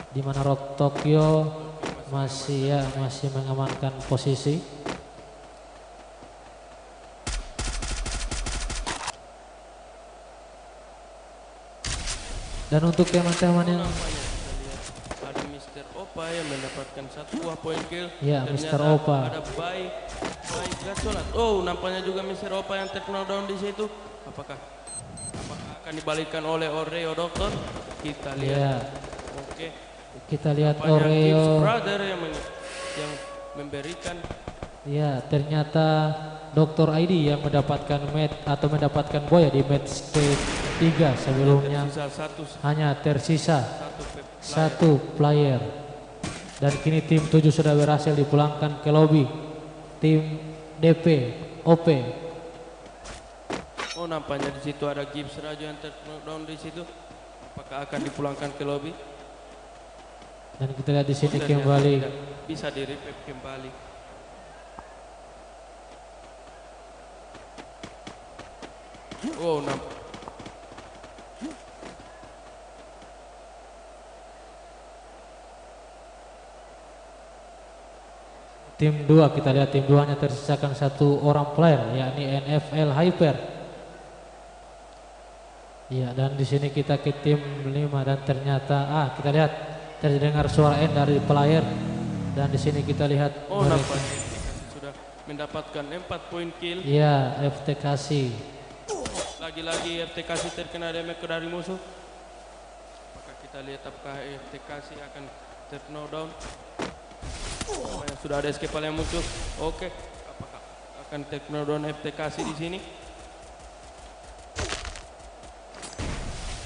Di mana Rod Tokyo masih mengamankan posisi. Dan untuk teman-teman yang Opa yang mendapatkan 1 buah poin kill. Ya, Mr. Opa. Ada Bay Gacolat. Oh, nampaknya juga Mr. Opa yang terkena down di situ. Apakah akan dibalikan oleh Oreo Dokter? Kita lihat. Ya. Oke. Kita lihat nampaknya Oreo. Gibbs Brother yang memberikan. Ya, ternyata Dr. ID yang mendapatkan match atau mendapatkan boya di match ketiga. Sebelumnya hanya tersisa 1 player. Dan kini tim 7 sudah berhasil dipulangkan ke lobi. Tim DP OP. Oh, nampaknya di situ ada Gibbs Rajo yang terdown di situ. Apakah akan dipulangkan ke lobi? Dan kita lihat di sini kembali. Bisa di-revive kembali. Oh, tim 2. Kita lihat tim 2 hanya tersisakan satu orang player, yakni NFL Hyper. Ya, dan di sini kita ke tim 5 dan ternyata kita lihat terdengar suara N dari player, dan di sini kita lihat nampaknya sudah mendapatkan 4 poin kill. Ya, FTKC. Lagi-lagi FTKC terkena damage dari musuh. Apakah kita lihat apakah FTKC akan terknockdown? Sudah ada escape yang muncul. Oke, apakah akan terknockdown FTKC di sini?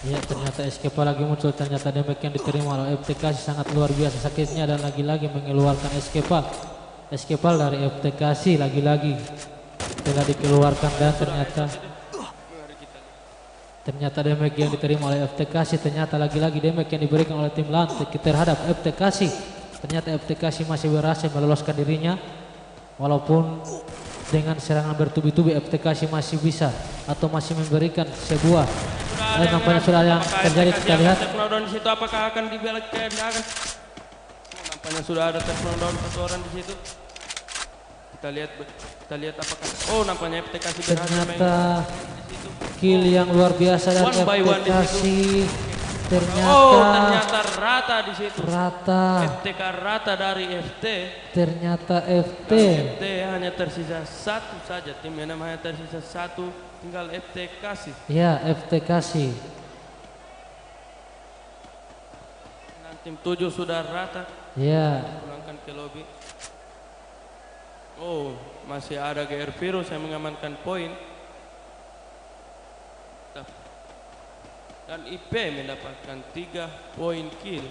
Ya, ternyata escape lagi muncul. Ternyata damage yang diterima oleh FTKC sangat luar biasa sakitnya, dan lagi-lagi mengeluarkan escape. Escape dari FTKC lagi-lagi telah dikeluarkan, dan ternyata damage yang diterima oleh FTKC, ternyata lagi-lagi damage yang diberikan oleh tim lawan terhadap FTKC. Ternyata FTKC masih berhasil meloloskan dirinya, walaupun dengan serangan bertubi-tubi FTKC masih bisa atau masih memberikan sebuah. Nampaknya sudah yang terjadi, kita lihat. Terknockdown di situ, apakah akan dibalikan? Nampaknya sudah ada terknockdown satu orang di situ. Kita lihat apakah. Nampaknya FTKC berhasil. Ternyata kill yang luar biasa dari FTKC. Ternyata rata di situ. FTK rata dari FT. Ternyata FT hanya tersisa satu saja. Tim 6 hanya tersisa satu. Tinggal FTKC. Ya, FTKC. Dan tim 7 sudah rata. Ya. Pulangkan ke lobby. Masih ada GR Virus yang mengamankan poin. Dan IP mendapatkan 3 poin kill.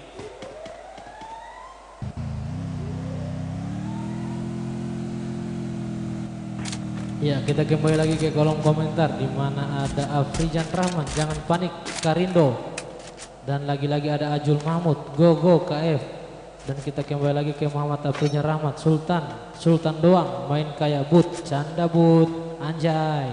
Ya, kita kembali lagi ke kolom komentar, di mana ada Afrijan Rahman, jangan panik Karindo, dan lagi-lagi ada Ajul Mahmud, go KF. Dan kita kembali lagi ke Muhammad Afrijan Rahmat, Sultan doang, main kayak but, canda but, anjay.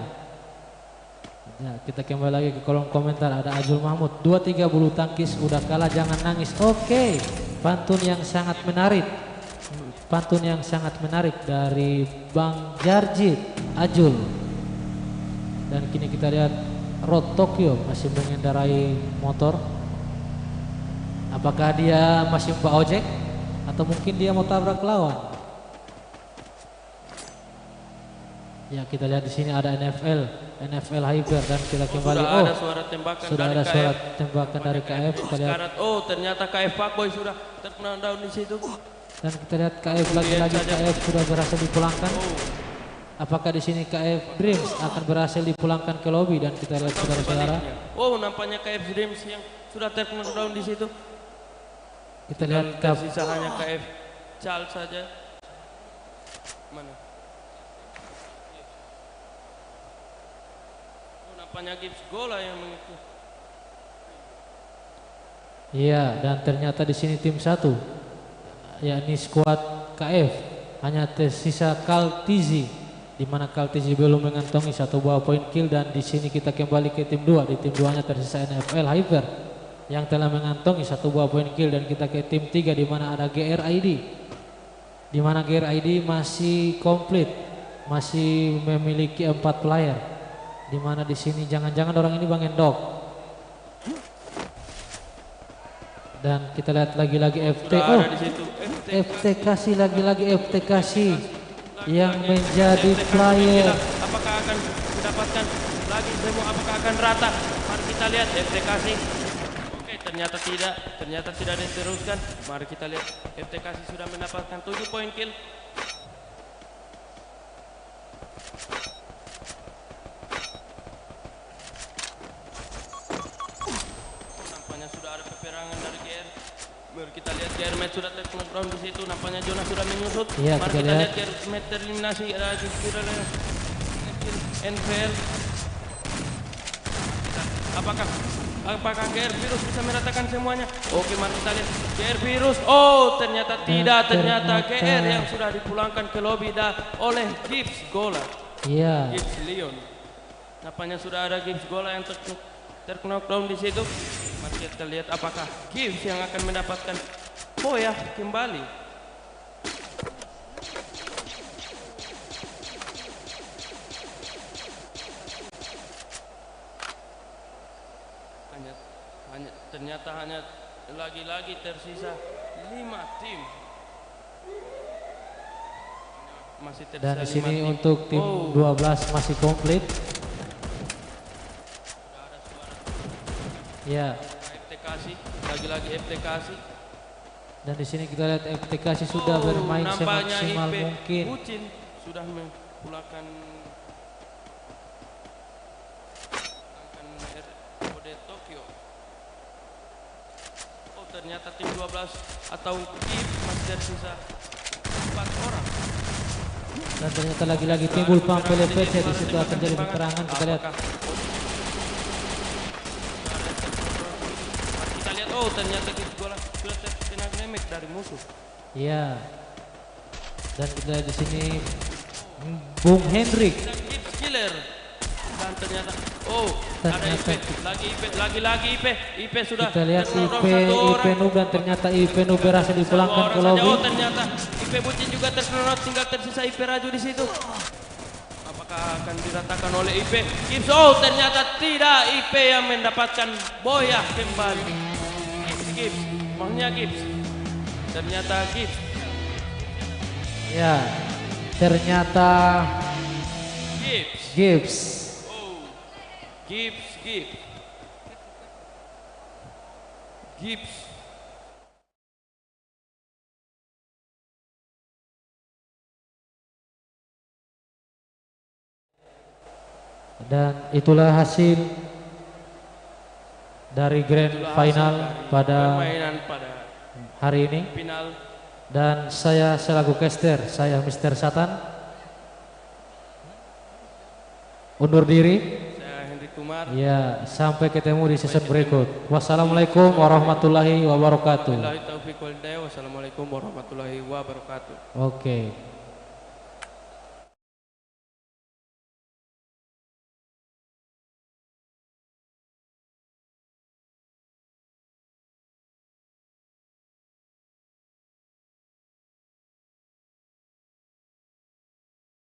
Ya, kita kembali lagi ke kolom komentar, ada Ajul Mahmud, 2-3 bulu tangkis udah kalah jangan nangis. Oke, pantun yang sangat menarik. Dari Bang Jarjit Ajul. Dan kini kita lihat Road Tokyo masih mengendarai motor. Apakah dia masih Pak ojek atau mungkin dia mau tabrak lawan? Ya, kita lihat di sini ada NFL Hyper, dan kita kembali. Sudah ada suara tembakan dari KF. Kita lihat. Ternyata KF Fuckboy sudah terknockdown di situ. Dan kita lihat KF lagi-lagi, KF sudah berhasil dipulangkan. Apakah di sini KF Dreams akan berhasil dipulangkan ke lobby? Dan kita lihat saudara-saudara. Nampaknya KF Dreams yang sudah terknockdown di situ. Kita lihat tersisa hanya KF Charles saja. Mana? Nampaknya Gibbs Gola yang mengikuti. Iya, dan ternyata di sini tim 1, yakni skuad KF, hanya tersisa Kaltizi, di mana Kaltizi belum mengantongi 1 buah poin kill. Dan di sini kita kembali ke tim 2, di tim 2-nya tersisa NFL Hyper yang telah mengantongi 1 buah poin kill. Dan kita ke tim 3, di mana ada GRID, di mana GRID masih komplit, masih memiliki 4 player, di mana di sini jangan-jangan orang ini Bang Endok. Dan kita lihat lagi-lagi FTKC, lagi-lagi FTKC yang menjadi player. Apakah akan mendapatkan lagi semua? Apakah akan rata? Mari kita lihat FTKC. Oke, ternyata tidak diteruskan. Mari kita lihat FTKC sudah mendapatkan 7 poin kill. Nampaknya sudah ada peperangan dari GR. Mari kita lihat GR Med sudah terknockdown di situ. Nampaknya Jonas sudah menyusut. Ya, mari kita lihat GR Med tereliminasi. Ada NVL. Apakah GR Virus bisa meratakan semuanya? Oke, mari kita lihat GR Virus. Ternyata tidak. Ternyata GR yang sudah dipulangkan ke lobby oleh Gibbs Gola. Iya. Gibbs Leon. Nampaknya sudah ada Gibbs Gola yang terknockdown di situ. Mari kita lihat apakah Gibbs yang akan mendapatkan Poya kembali. Ternyata hanya lagi-lagi tersisa 5 tim. Masih tersisa Dan di 5 sini tim. untuk tim 12 masih komplit. Sudah ada suara Ya. FTKC, lagi-lagi FTKC. Dan di sini kita lihat FTKC sudah bermain nampaknya semaksimal IP mungkin. Bucin sudah mempulangkan kode Tokyo. Oh, ternyata tim 12 atau tim masih tersisa 4 orang. Dan ternyata lagi-lagi timbul Pampel FC, di situ akan jadi peperangan. Kita lihat. Kita lihat, oh ternyata bola sudah terkena damage dari musuh. Iya. Dan kita lihat di sini Bung Hendrik. Dan Gibbs killer. Dan ternyata, oh Ternyata. ada IP, lagi-lagi IP sudah. Kita lihat terserang IP satu orang. Noob, dan ternyata IP Noob berhasil dipulangkan ke Satu orang lobby. saja. Oh ternyata IP Bucin juga terserang, tinggal tersisa IP Raju di situ. Apakah akan diratakan oleh IP Gibbs? Oh ternyata tidak, IP yang mendapatkan boya kembali. Gibbs, maunya Gibbs. Ternyata Gibbs. Ya, ternyata Gibbs. Oh, Gibbs. Dan itulah hasil dari grand final pada permainan pada hari ini. final. Dan saya selaku caster, saya Mr. Satan, undur diri. Saya Hendrik Kumar. Ya, sampai ketemu di season berikut. Wassalamualaikum warahmatullahi wabarakatuh. Wabillahi taufiq wal hidayah. Wassalamualaikum warahmatullahi wabarakatuh. Oke.